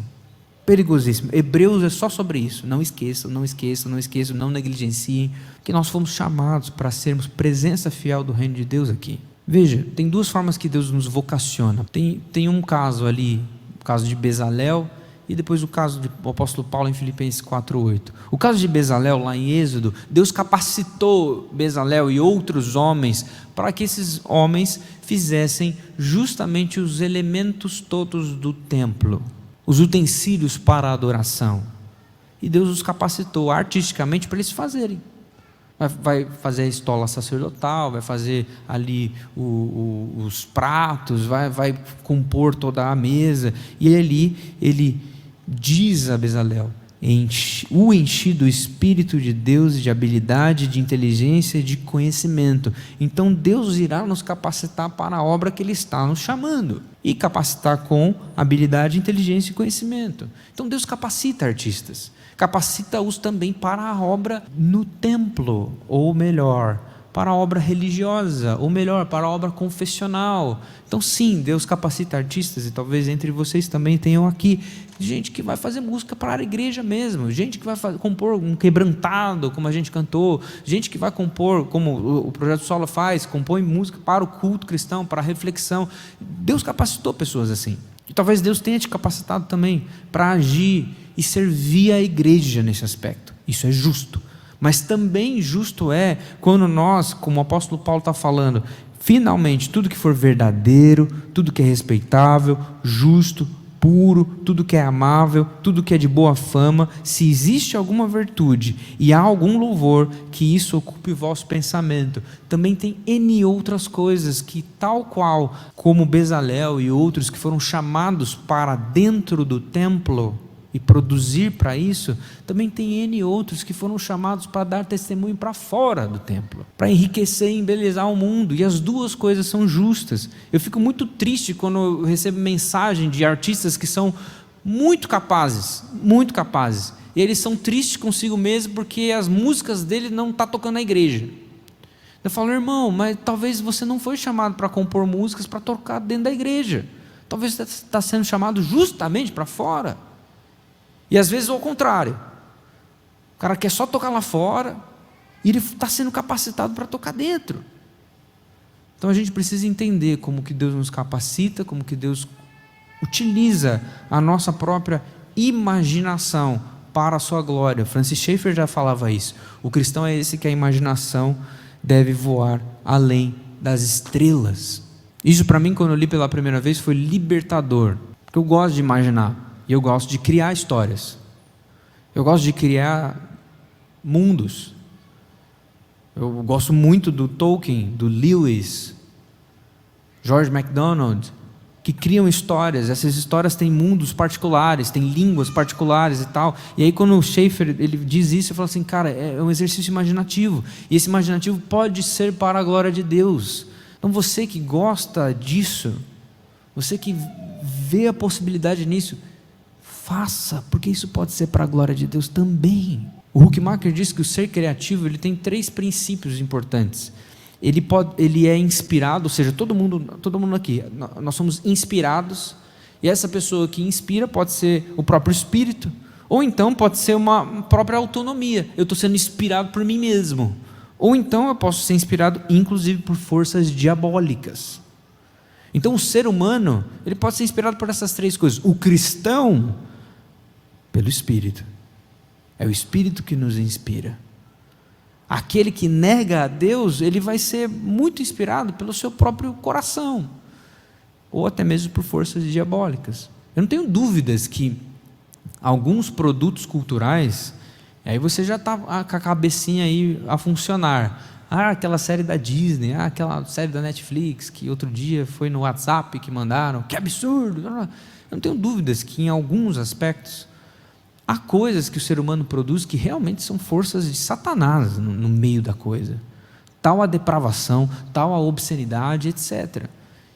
Perigosíssimo. Hebreus é só sobre isso. Não esqueçam, não negligenciem, que nós fomos chamados para sermos presença fiel do reino de Deus aqui. Veja, tem duas formas que Deus nos vocaciona. Tem um caso ali, o caso de Bezalel, e depois o caso do apóstolo Paulo em Filipenses 4:8. O caso de Bezalel, lá em Êxodo, Deus capacitou Bezalel e outros homens para que esses homens fizessem justamente os elementos todos do templo, os utensílios para a adoração. E Deus os capacitou artisticamente para eles fazerem. Vai fazer a estola sacerdotal, vai fazer ali os pratos, vai compor toda a mesa. E ali ele diz a Bezalel: o enchi do Espírito de Deus, de habilidade, de inteligência e de conhecimento. Então Deus irá nos capacitar para a obra que Ele está nos chamando, e capacitar com habilidade, inteligência e conhecimento. Então Deus capacita artistas, capacita-os também para a obra no templo, ou melhor, para a obra religiosa, ou melhor, para a obra confessional. Então sim, Deus capacita artistas, e talvez entre vocês também tenham aqui gente que vai fazer música para a igreja mesmo, gente que vai compor um quebrantado, como a gente cantou, gente que vai compor, como o Projeto Sola faz, compõe música para o culto cristão, para a reflexão. Deus capacitou pessoas assim, e talvez Deus tenha te capacitado também para agir e servir a igreja nesse aspecto. Isso é justo. Mas também justo é quando nós, como o apóstolo Paulo está falando, finalmente tudo que for verdadeiro, tudo que é respeitável, justo, puro, tudo que é amável, tudo que é de boa fama, se existe alguma virtude e há algum louvor, que isso ocupe o vosso pensamento. Também tem N outras coisas que, tal qual como Bezalel e outros que foram chamados para dentro do templo e produzir para isso, também tem N outros que foram chamados para dar testemunho para fora do templo, para enriquecer e embelezar o mundo, e as duas coisas são justas. Eu fico muito triste quando eu recebo mensagem de artistas que são muito capazes, e eles são tristes consigo mesmo porque as músicas dele não estão tocando na igreja. Eu falo, irmão, mas talvez você não foi chamado para compor músicas para tocar dentro da igreja, talvez você está sendo chamado justamente para fora. E às vezes é o contrário, o cara quer só tocar lá fora, e ele está sendo capacitado para tocar dentro. Então a gente precisa entender como que Deus nos capacita, como que Deus utiliza a nossa própria imaginação para a sua glória. Francis Schaeffer já falava isso, o cristão é esse que a imaginação deve voar além das estrelas. Isso para mim, quando eu li pela primeira vez, foi libertador, porque eu gosto de imaginar. E eu gosto de criar histórias, eu gosto de criar mundos. Eu gosto muito do Tolkien, do Lewis, George MacDonald, que criam histórias. Essas histórias têm mundos particulares, têm línguas particulares e tal. E aí quando o Schaeffer ele diz isso, eu falo assim, cara, é um exercício imaginativo, e esse imaginativo pode ser para a glória de Deus. Então você que gosta disso, você que vê a possibilidade nisso, faça, porque isso pode ser para a glória de Deus também. O Huckmacher diz que o ser criativo ele tem 3 princípios importantes. Ele é inspirado, ou seja, todo mundo aqui, nós somos inspirados, e essa pessoa que inspira pode ser o próprio Espírito, ou então pode ser uma própria autonomia, eu estou sendo inspirado por mim mesmo, ou então eu posso ser inspirado inclusive por forças diabólicas. Então o ser humano, ele pode ser inspirado por essas 3 coisas. O cristão, pelo Espírito, é o Espírito que nos inspira. Aquele que nega a Deus, ele vai ser muito inspirado pelo seu próprio coração, ou até mesmo por forças diabólicas. Eu não tenho dúvidas que alguns produtos culturais, aí você já está com a cabecinha aí a funcionar. Aquela série da Disney, aquela série da Netflix, que outro dia foi no WhatsApp que mandaram, que absurdo. Eu não tenho dúvidas que em alguns aspectos há coisas que o ser humano produz que realmente são forças de Satanás no meio da coisa. Tal a depravação, tal a obscenidade, etc.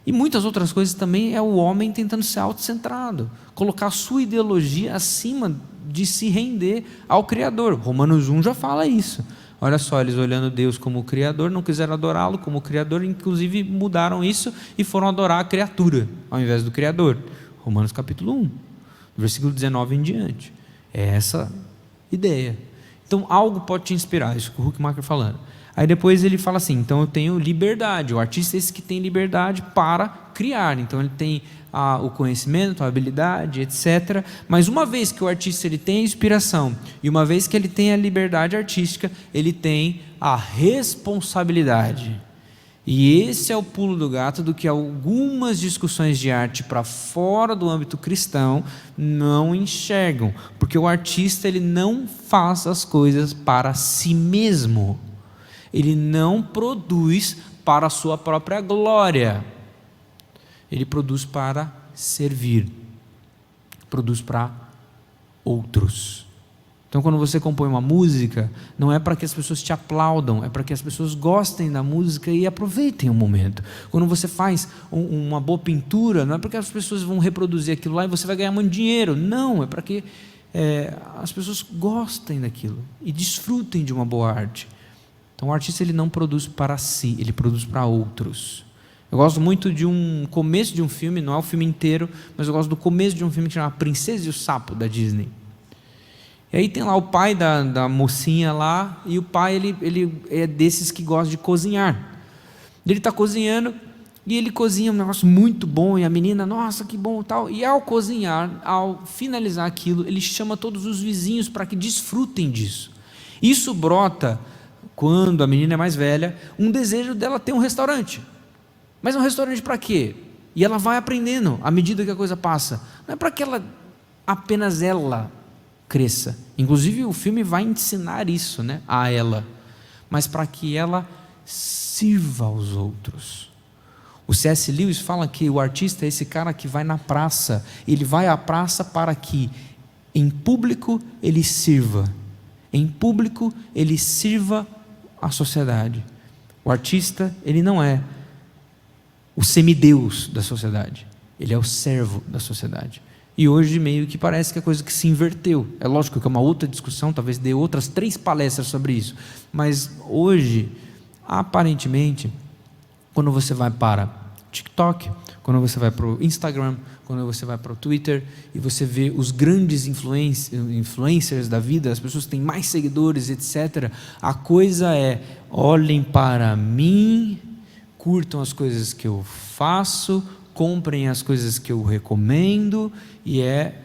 E muitas outras coisas também é o homem tentando ser autocentrado, colocar a sua ideologia acima de se render ao Criador. Romanos 1 já fala isso. Olha só, eles olhando Deus como o Criador, não quiseram adorá-lo como o Criador, inclusive mudaram isso e foram adorar a criatura, ao invés do Criador. Romanos capítulo 1, versículo 19 em diante. É essa ideia. Então algo pode te inspirar, isso que o Huckmacher falando. Aí depois ele fala assim, então eu tenho liberdade, o artista é esse que tem liberdade para criar, então ele tem o conhecimento, a habilidade, etc. Mas uma vez que o artista ele tem a inspiração, e uma vez que ele tem a liberdade artística, ele tem a responsabilidade. E esse é o pulo do gato do que algumas discussões de arte para fora do âmbito cristão não enxergam, porque o artista ele não faz as coisas para si mesmo, ele não produz para a sua própria glória, ele produz para servir, produz para outros. Então quando você compõe uma música, não é para que as pessoas te aplaudam, é para que as pessoas gostem da música e aproveitem o momento. Quando você faz uma boa pintura, não é para que as pessoas vão reproduzir aquilo lá e você vai ganhar muito dinheiro, não, é para que as pessoas gostem daquilo e desfrutem de uma boa arte. Então o artista ele não produz para si, ele produz para outros. Eu gosto muito de um começo de um filme, não é o filme inteiro, mas eu gosto do começo de um filme que chama Princesa e o Sapo, da Disney. E aí tem lá o pai da mocinha lá, e o pai ele é desses que gosta de cozinhar. Ele está cozinhando, e ele cozinha um negócio muito bom, e a menina, nossa, que bom, tal. E ao cozinhar, ao finalizar aquilo, ele chama todos os vizinhos para que desfrutem disso. Isso brota, quando a menina é mais velha, um desejo dela ter um restaurante. Mas um restaurante para quê? E ela vai aprendendo, à medida que a coisa passa. não é para que apenas ela cresça. Inclusive o filme vai ensinar isso, né, a ela, mas para que ela sirva aos outros. O C.S. Lewis fala que o artista é esse cara que vai na praça, ele vai à praça para que em público ele sirva, em público ele sirva à sociedade. O artista, ele não é o semideus da sociedade, ele é o servo da sociedade. E hoje meio que parece que é coisa que se inverteu. É lógico que é uma outra discussão, talvez dê outras 3 palestras sobre isso. Mas hoje, aparentemente, quando você vai para TikTok, quando você vai para o Instagram, quando você vai para o Twitter, e você vê os grandes influencers da vida, as pessoas que têm mais seguidores, etc., a coisa é: olhem para mim, curtam as coisas que eu faço, comprem as coisas que eu recomendo, e é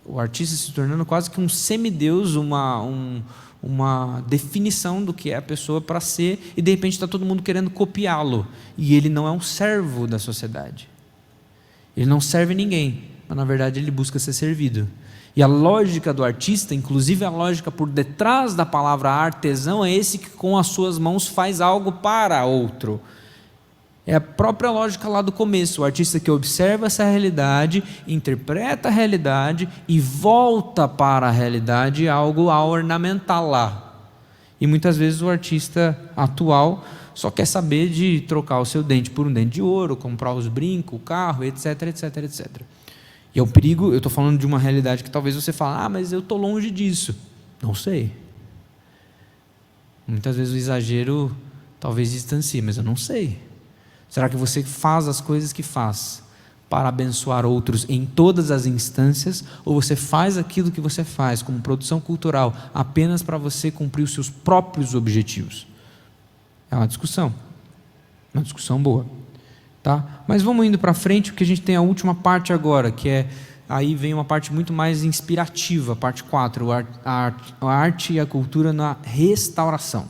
o artista se tornando quase que um semideus, uma definição do que é a pessoa para ser, e de repente está todo mundo querendo copiá-lo, e ele não é um servo da sociedade, ele não serve ninguém, mas na verdade ele busca ser servido. E a lógica do artista, inclusive a lógica por detrás da palavra artesão, é esse que com as suas mãos faz algo para outro. É a própria lógica lá do começo, o artista que observa essa realidade, interpreta a realidade e volta para a realidade algo a ornamentá-la. E muitas vezes o artista atual só quer saber de trocar o seu dente por um dente de ouro, comprar os brincos, o carro, etc, etc, etc. E é um perigo, eu estou falando de uma realidade que talvez você fale: mas eu estou longe disso. Não sei. Muitas vezes o exagero talvez distancie, mas eu não sei. Será que você faz as coisas que faz para abençoar outros em todas as instâncias, ou você faz aquilo que você faz como produção cultural apenas para você cumprir os seus próprios objetivos? É uma discussão boa, tá? Mas vamos indo para frente, porque a gente tem a última parte agora, que é, aí vem uma parte muito mais inspirativa, parte 4, a arte e a cultura na restauração.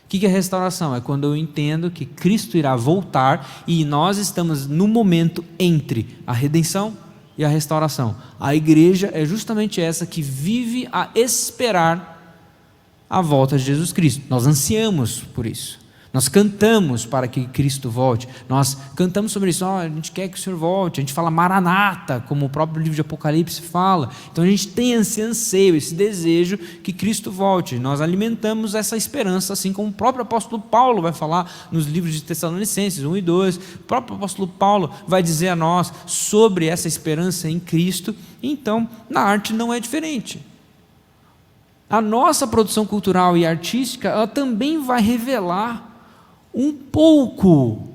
O que é restauração? É quando eu entendo que Cristo irá voltar e nós estamos no momento entre a redenção e a restauração. A igreja é justamente essa que vive a esperar a volta de Jesus Cristo. Nós ansiamos por isso. Nós cantamos para que Cristo volte. Nós cantamos sobre isso. A gente quer que o Senhor volte. A gente fala Maranata, como o próprio livro de Apocalipse fala. Então a gente tem esse anseio, esse desejo que Cristo volte. Nós alimentamos essa esperança, assim como o próprio apóstolo Paulo vai falar nos livros de Tessalonicenses 1 e 2. O próprio apóstolo Paulo vai dizer a nós sobre essa esperança em Cristo. Então, na arte não é diferente. A nossa produção cultural e artística, ela também vai revelar um pouco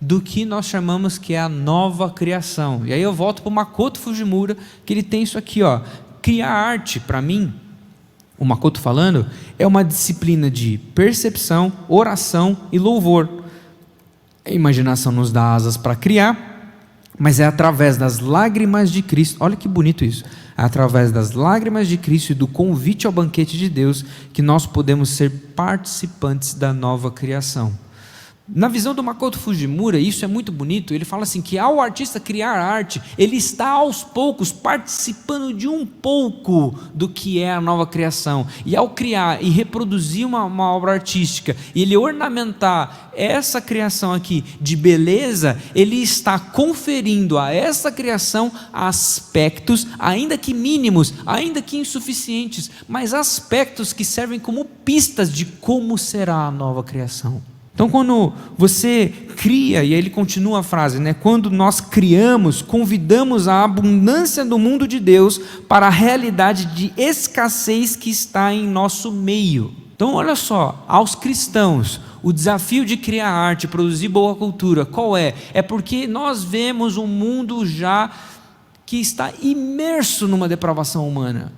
do que nós chamamos que é a nova criação. E aí eu volto para o Makoto Fujimura, que ele tem isso aqui, ó. Criar arte, para mim, o Makoto falando, é uma disciplina de percepção, oração e louvor. A imaginação nos dá asas para criar, mas é através das lágrimas de Cristo. Olha que bonito isso. É através das lágrimas de Cristo e do convite ao banquete de Deus que nós podemos ser participantes da nova criação. Na visão do Makoto Fujimura, isso é muito bonito. Ele fala assim, que ao artista criar arte, ele está aos poucos participando de um pouco do que é a nova criação. E ao criar e reproduzir uma obra artística, e ele ornamentar essa criação aqui de beleza, ele está conferindo a essa criação aspectos, ainda que mínimos, ainda que insuficientes, mas aspectos que servem como pistas de como será a nova criação. Então, quando você cria, e aí ele continua a frase, né? Quando nós criamos, convidamos a abundância do mundo de Deus para a realidade de escassez que está em nosso meio. Então, olha só, aos cristãos, o desafio de criar arte, produzir boa cultura, qual é? É porque nós vemos um mundo já que está imerso numa depravação humana.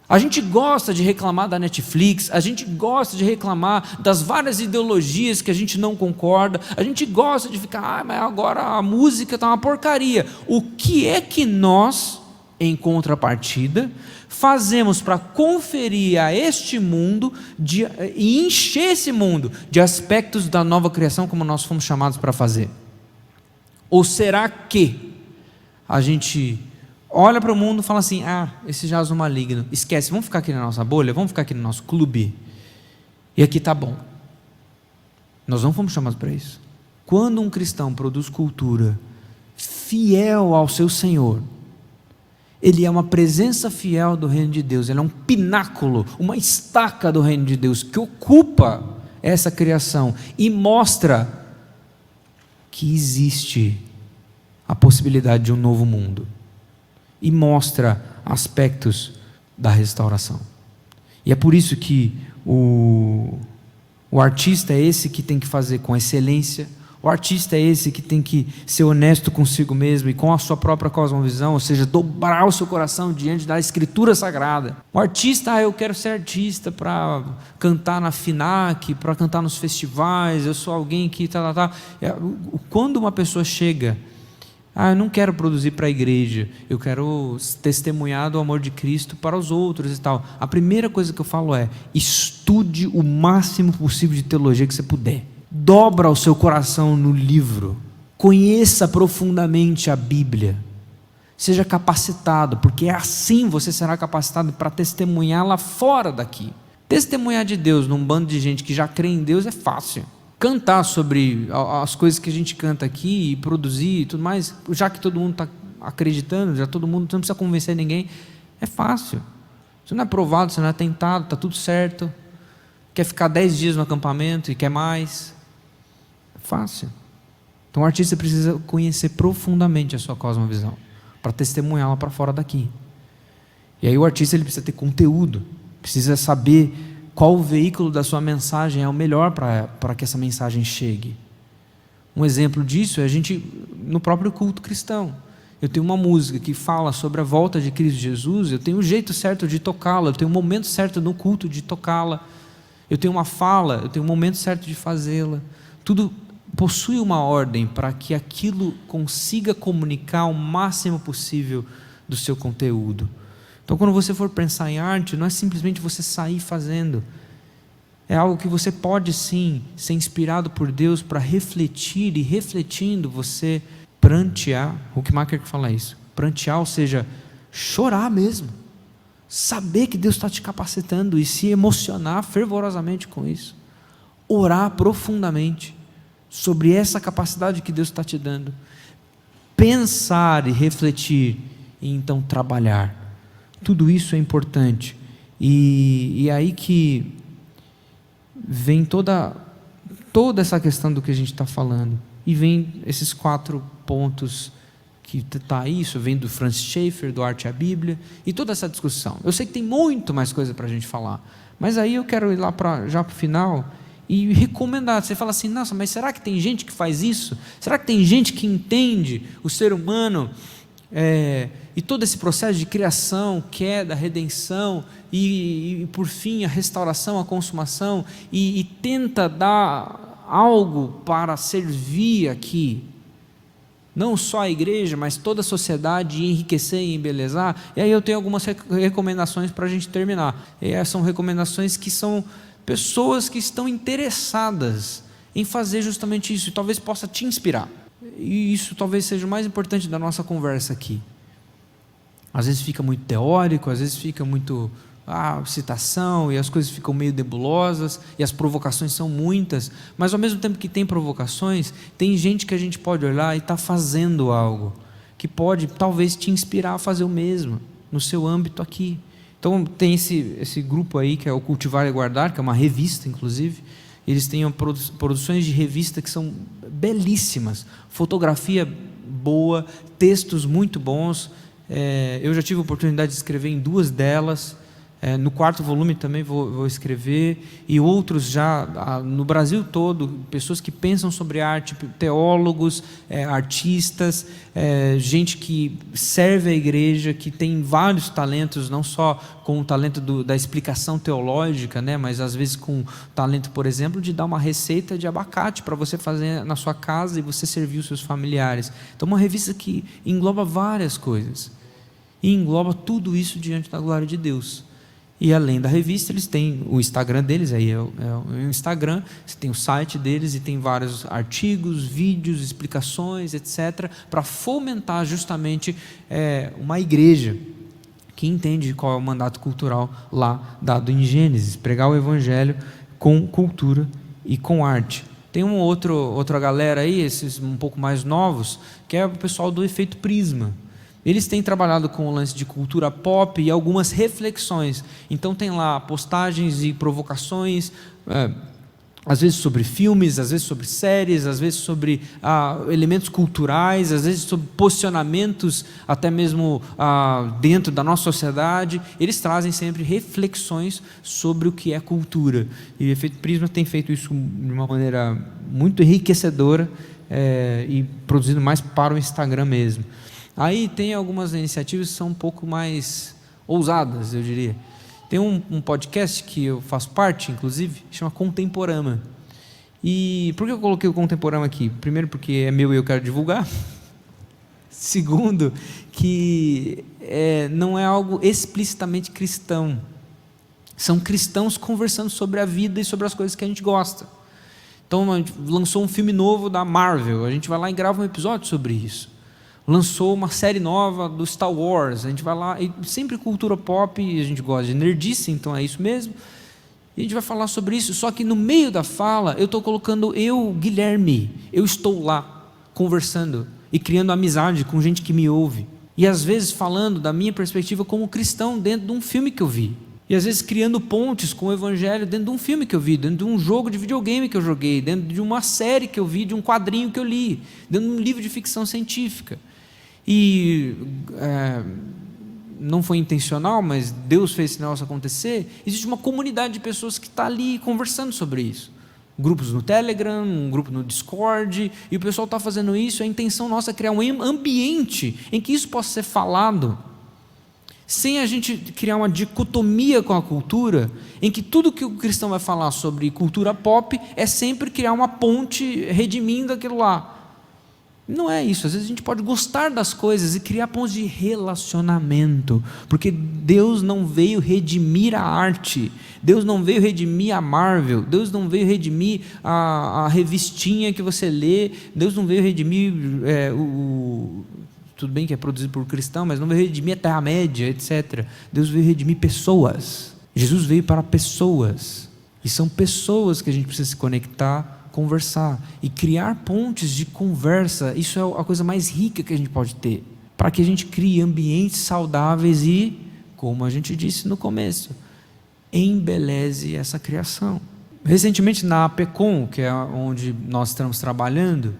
A gente gosta de reclamar da Netflix, a gente gosta de reclamar das várias ideologias que a gente não concorda, a gente gosta de ficar, mas agora a música está uma porcaria. O que é que nós, em contrapartida, fazemos para conferir a este mundo e encher esse mundo de aspectos da nova criação, como nós fomos chamados para fazer? Ou será que a gente olha para o mundo e fala assim, esse jaz no maligno, esquece, vamos ficar aqui na nossa bolha, vamos ficar aqui no nosso clube, e aqui está bom. Nós não fomos chamados para isso. Quando um cristão produz cultura fiel ao seu Senhor, ele é uma presença fiel do reino de Deus, ele é um pináculo, uma estaca do reino de Deus, que ocupa essa criação e mostra que existe a possibilidade de um novo mundo, e mostra aspectos da restauração. E é por isso que o artista é esse que tem que fazer com excelência, o artista é esse que tem que ser honesto consigo mesmo e com a sua própria cosmovisão, ou seja, dobrar o seu coração diante da Escritura Sagrada. O artista, eu quero ser artista para cantar na FINAC, para cantar nos festivais, eu sou alguém que Quando uma pessoa chega, eu não quero produzir para a igreja, eu quero testemunhar do amor de Cristo para os outros e tal. A primeira coisa que eu falo é, estude o máximo possível de teologia que você puder. Dobra o seu coração no livro, conheça profundamente a Bíblia, seja capacitado, porque assim você será capacitado para testemunhar lá fora daqui. Testemunhar de Deus num bando de gente que já crê em Deus é fácil. Cantar sobre as coisas que a gente canta aqui e produzir e tudo mais, já que todo mundo está acreditando, já todo mundo, você não precisa convencer ninguém, é fácil. Você não é provado, você não é tentado, está tudo certo. Quer ficar 10 dias no acampamento e quer mais, é fácil. Então o artista precisa conhecer profundamente a sua cosmovisão para testemunhá-la para fora daqui. E aí o artista ele precisa ter conteúdo, precisa saber qual o veículo da sua mensagem é o melhor para que essa mensagem chegue. Um exemplo disso é a gente, no próprio culto cristão. Eu tenho uma música que fala sobre a volta de Cristo Jesus, eu tenho um jeito certo de tocá-la, eu tenho um momento certo no culto de tocá-la, eu tenho uma fala, eu tenho um momento certo de fazê-la. Tudo possui uma ordem para que aquilo consiga comunicar o máximo possível do seu conteúdo. Então, quando você for pensar em arte, não é simplesmente você sair fazendo. É algo que você pode sim ser inspirado por Deus para refletir, e refletindo você prantear. Huckmacher que fala isso. Prantear, ou seja, chorar mesmo. Saber que Deus está te capacitando e se emocionar fervorosamente com isso. Orar profundamente sobre essa capacidade que Deus está te dando. Pensar e refletir e então trabalhar. Tudo isso é importante, e aí que vem toda essa questão do que a gente está falando, e vem esses 4 pontos que está aí, isso vem do Francis Schaeffer, do Arte e a Bíblia, e toda essa discussão. Eu sei que tem muito mais coisa para a gente falar, mas aí eu quero ir lá já para o final e recomendar. Você fala assim, nossa, mas será que tem gente que faz isso? Será que tem gente que entende o ser humano? E todo esse processo de criação, queda, redenção e por fim a restauração, a consumação, e tenta dar algo para servir aqui, não só a igreja, mas toda a sociedade, e enriquecer e embelezar. E aí eu tenho algumas recomendações para a gente terminar. São recomendações que são pessoas que estão interessadas em fazer justamente isso, e talvez possa te inspirar. E isso talvez seja o mais importante da nossa conversa aqui. Às vezes fica muito teórico, às vezes fica muito citação, e as coisas ficam meio nebulosas, e as provocações são muitas, mas ao mesmo tempo que tem provocações, tem gente que a gente pode olhar e está fazendo algo, que pode talvez te inspirar a fazer o mesmo, no seu âmbito aqui. Então tem esse grupo aí, que é o Cultivar e Guardar, que é uma revista inclusive. Eles têm produções de revista que são belíssimas, fotografia boa, textos muito bons. Eu já tive a oportunidade de escrever em 2 delas, no 4º volume também vou escrever, e outros já no Brasil todo, pessoas que pensam sobre arte, teólogos, artistas, gente que serve a igreja, que tem vários talentos, não só com o talento da explicação teológica, mas às vezes com o talento, por exemplo, de dar uma receita de abacate para você fazer na sua casa e você servir os seus familiares. Então uma revista que engloba várias coisas, e engloba tudo isso diante da glória de Deus. E além da revista, eles têm o Instagram deles, aí é o Instagram, você tem o site deles e tem vários artigos, vídeos, explicações, etc., para fomentar justamente uma igreja que entende qual é o mandato cultural lá dado em Gênesis, pregar o evangelho com cultura e com arte. Tem outra galera aí, esses um pouco mais novos, que é o pessoal do Efeito Prisma. Eles têm trabalhado com o lance de cultura pop e algumas reflexões. Então tem lá postagens e provocações, às vezes sobre filmes, às vezes sobre séries, às vezes sobre elementos culturais, às vezes sobre posicionamentos até mesmo dentro da nossa sociedade. Eles trazem sempre reflexões sobre o que é cultura. E o Efeito Prisma tem feito isso de uma maneira muito enriquecedora e produzindo mais para o Instagram mesmo. Aí tem algumas iniciativas que são um pouco mais ousadas, eu diria. Tem um podcast que eu faço parte, inclusive, chama Contemporama. E por que eu coloquei o Contemporama aqui? Primeiro, porque é meu e eu quero divulgar. Segundo, que não é algo explicitamente cristão. São cristãos conversando sobre a vida e sobre as coisas que a gente gosta. Então, a gente lançou um filme novo da Marvel, a gente vai lá e grava um episódio sobre isso. Lançou uma série nova do Star Wars, a gente vai lá, e sempre cultura pop, e a gente gosta de nerdice, então é isso mesmo, e a gente vai falar sobre isso, só que no meio da fala, eu estou colocando Guilherme, eu estou lá, conversando, e criando amizade com gente que me ouve, e às vezes falando da minha perspectiva como cristão, dentro de um filme que eu vi, e às vezes criando pontes com o evangelho dentro de um filme que eu vi, dentro de um jogo de videogame que eu joguei, dentro de uma série que eu vi, de um quadrinho que eu li, dentro de um livro de ficção científica. E não foi intencional, mas Deus fez esse negócio acontecer. Existe uma comunidade de pessoas que está ali conversando sobre isso, grupos no Telegram, um grupo no Discord, e o pessoal está fazendo isso. A intenção nossa é criar um ambiente em que isso possa ser falado, sem a gente criar uma dicotomia com a cultura, em que tudo que o cristão vai falar sobre cultura pop é sempre criar uma ponte redimindo aquilo lá. Não é isso, às vezes a gente pode gostar das coisas e criar pontos de relacionamento, porque Deus não veio redimir a arte, Deus não veio redimir a Marvel, Deus não veio redimir a revistinha que você lê, Deus não veio redimir tudo bem que é produzido por cristão, mas não veio redimir a Terra-média, etc. Deus veio redimir pessoas, Jesus veio para pessoas, e são pessoas que a gente precisa se conectar, conversar e criar pontes de conversa. Isso é a coisa mais rica que a gente pode ter, para que a gente crie ambientes saudáveis e, como a gente disse no começo, embeleze essa criação. Recentemente na APECOM, que é onde nós estamos trabalhando,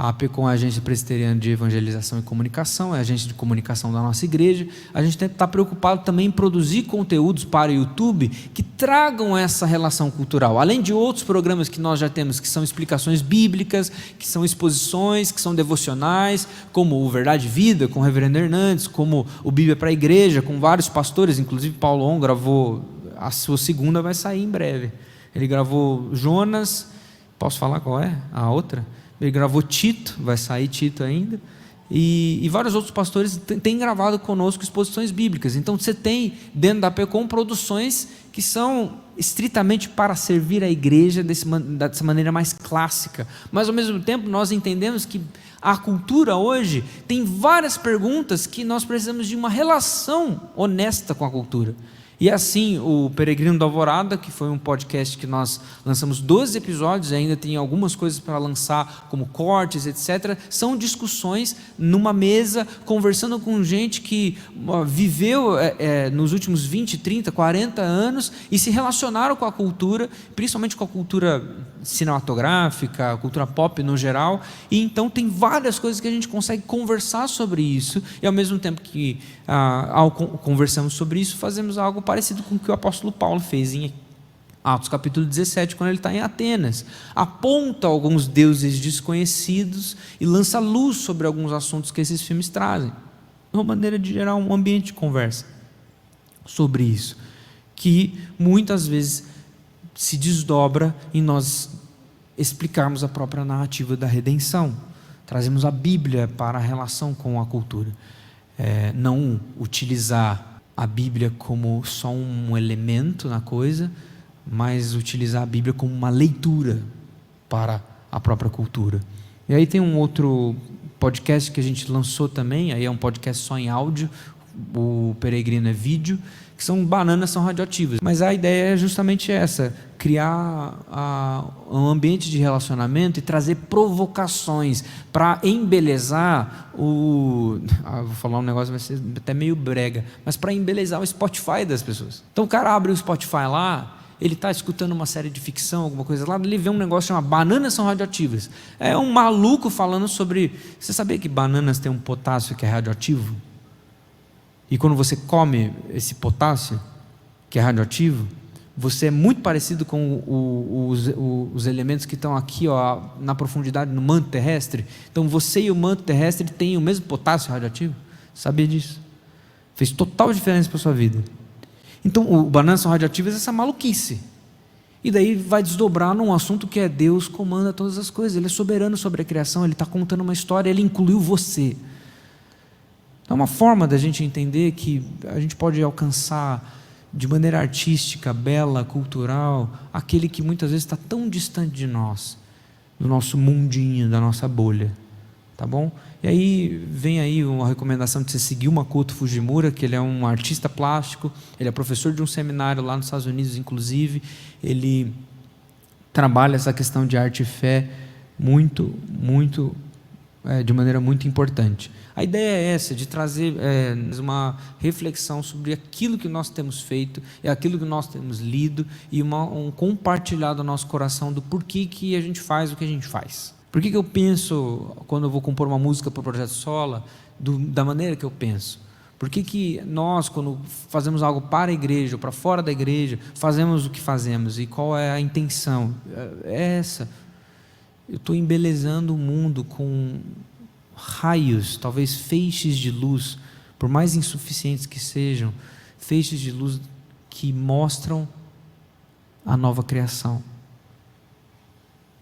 a APECOM é a Agência Presbiteriana de Evangelização e Comunicação, é a agência de comunicação da nossa igreja. A gente está preocupado também em produzir conteúdos para o YouTube que tragam essa relação cultural, além de outros programas que nós já temos, que são explicações bíblicas, que são exposições, que são devocionais, como o Verdade e Vida, com o Reverendo Hernandes, como o Bíblia para a Igreja, com vários pastores, inclusive Paulo On gravou, a sua segunda vai sair em breve. Ele gravou Jonas, posso falar qual é a outra? Ele gravou Tito, vai sair Tito ainda, e vários outros pastores têm gravado conosco exposições bíblicas. Então você tem dentro da PECOM produções que são estritamente para servir a igreja dessa maneira mais clássica, mas ao mesmo tempo nós entendemos que a cultura hoje tem várias perguntas que nós precisamos de uma relação honesta com a cultura. E assim, o Peregrino da Alvorada, que foi um podcast que nós lançamos 12 episódios, ainda tem algumas coisas para lançar, como cortes, etc. São discussões numa mesa, conversando com gente que viveu nos últimos 20, 30, 40 anos e se relacionaram com a cultura, principalmente com a cultura cinematográfica, a cultura pop no geral. E então tem várias coisas que a gente consegue conversar sobre isso, e ao mesmo tempo que conversamos sobre isso, fazemos algo parecido com o que o apóstolo Paulo fez em Atos capítulo 17, quando ele está em Atenas. Aponta alguns deuses desconhecidos e lança luz sobre alguns assuntos que esses filmes trazem. Uma maneira de gerar um ambiente de conversa sobre isso, que muitas vezes se desdobra em nós explicarmos a própria narrativa da redenção. Trazemos a Bíblia para a relação com a cultura. Não utilizar a Bíblia como só um elemento na coisa, mas utilizar a Bíblia como uma leitura para a própria cultura. E aí tem um outro podcast que a gente lançou também, aí é um podcast só em áudio, o Peregrino é vídeo, que são bananas são radioativas. Mas a ideia é justamente essa, criar um ambiente de relacionamento e trazer provocações para embelezar vou falar um negócio, vai ser até meio brega, mas para embelezar o Spotify das pessoas. Então o cara abre o Spotify lá, ele está escutando uma série de ficção, alguma coisa lá, ele vê um negócio chamado bananas são radioativas. É um maluco falando sobre... Você sabia que bananas têm um potássio que é radioativo? E quando você come esse potássio, que é radioativo, você é muito parecido com os elementos que estão aqui, ó, na profundidade, no manto terrestre. Então você e o manto terrestre têm o mesmo potássio radioativo. Sabia disso? Fez total diferença para a sua vida. Então, o bananas são radioativas, essa maluquice. E daí vai desdobrar num assunto que é Deus comanda todas as coisas. Ele é soberano sobre a criação, Ele está contando uma história, Ele incluiu você. É uma forma da gente entender que a gente pode alcançar de maneira artística, bela, cultural, aquele que muitas vezes está tão distante de nós, do nosso mundinho, da nossa bolha. Tá bom? E aí vem aí uma recomendação de você seguir o Makoto Fujimura, que ele é um artista plástico, ele é professor de um seminário lá nos Estados Unidos, inclusive, ele trabalha essa questão de arte e fé de maneira muito importante. A ideia é essa, de trazer uma reflexão sobre aquilo que nós temos feito, e aquilo que nós temos lido, e um compartilhar do nosso coração do porquê que a gente faz o que a gente faz. Por que eu penso, quando eu vou compor uma música para o Projeto Sola, da maneira que eu penso? Por que nós, quando fazemos algo para a igreja ou para fora da igreja, fazemos o que fazemos? E qual é a intenção? É essa. Eu estou embelezando o mundo com raios, talvez feixes de luz, por mais insuficientes que sejam, feixes de luz que mostram a nova criação.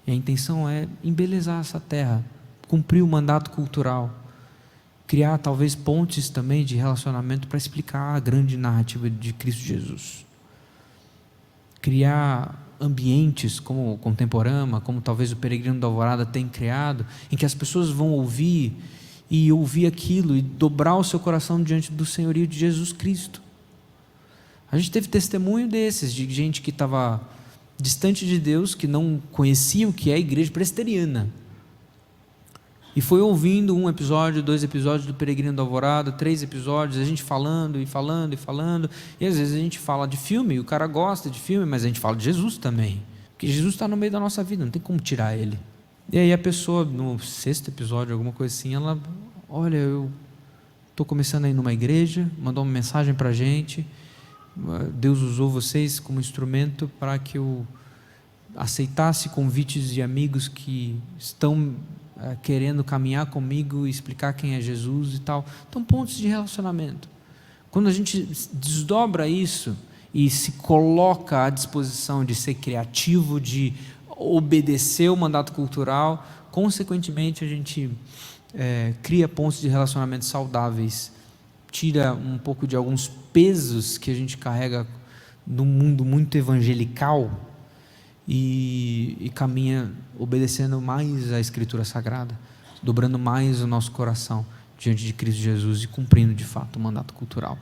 E a intenção é embelezar essa terra, cumprir o mandato cultural, criar talvez pontes também de relacionamento para explicar a grande narrativa de Cristo Jesus. Criar ambientes como o Contemporama, como talvez o Peregrino da Alvorada tem criado, em que as pessoas vão ouvir aquilo e dobrar o seu coração diante do senhorio de Jesus Cristo. A gente teve testemunho desses, de gente que estava distante de Deus, que não conhecia o que é a igreja presbiteriana, e foi ouvindo um episódio, 2 episódios do Peregrino da Alvorada, 3 episódios, a gente falando, e às vezes a gente fala de filme, e o cara gosta de filme, mas a gente fala de Jesus também, porque Jesus está no meio da nossa vida, não tem como tirar Ele. E aí a pessoa, no 6º episódio, alguma coisa assim, ela, olha, eu estou começando a ir numa igreja, mandou uma mensagem para a gente, Deus usou vocês como instrumento para que eu aceitasse convites de amigos que estão querendo caminhar comigo e explicar quem é Jesus e tal. Então, pontos de relacionamento. Quando a gente desdobra isso e se coloca à disposição de ser criativo, de obedecer o mandato cultural, consequentemente a gente cria pontos de relacionamento saudáveis, tira um pouco de alguns pesos que a gente carrega num mundo muito evangelical e caminha obedecendo mais a Escritura Sagrada, dobrando mais o nosso coração diante de Cristo Jesus e cumprindo de fato o mandato cultural.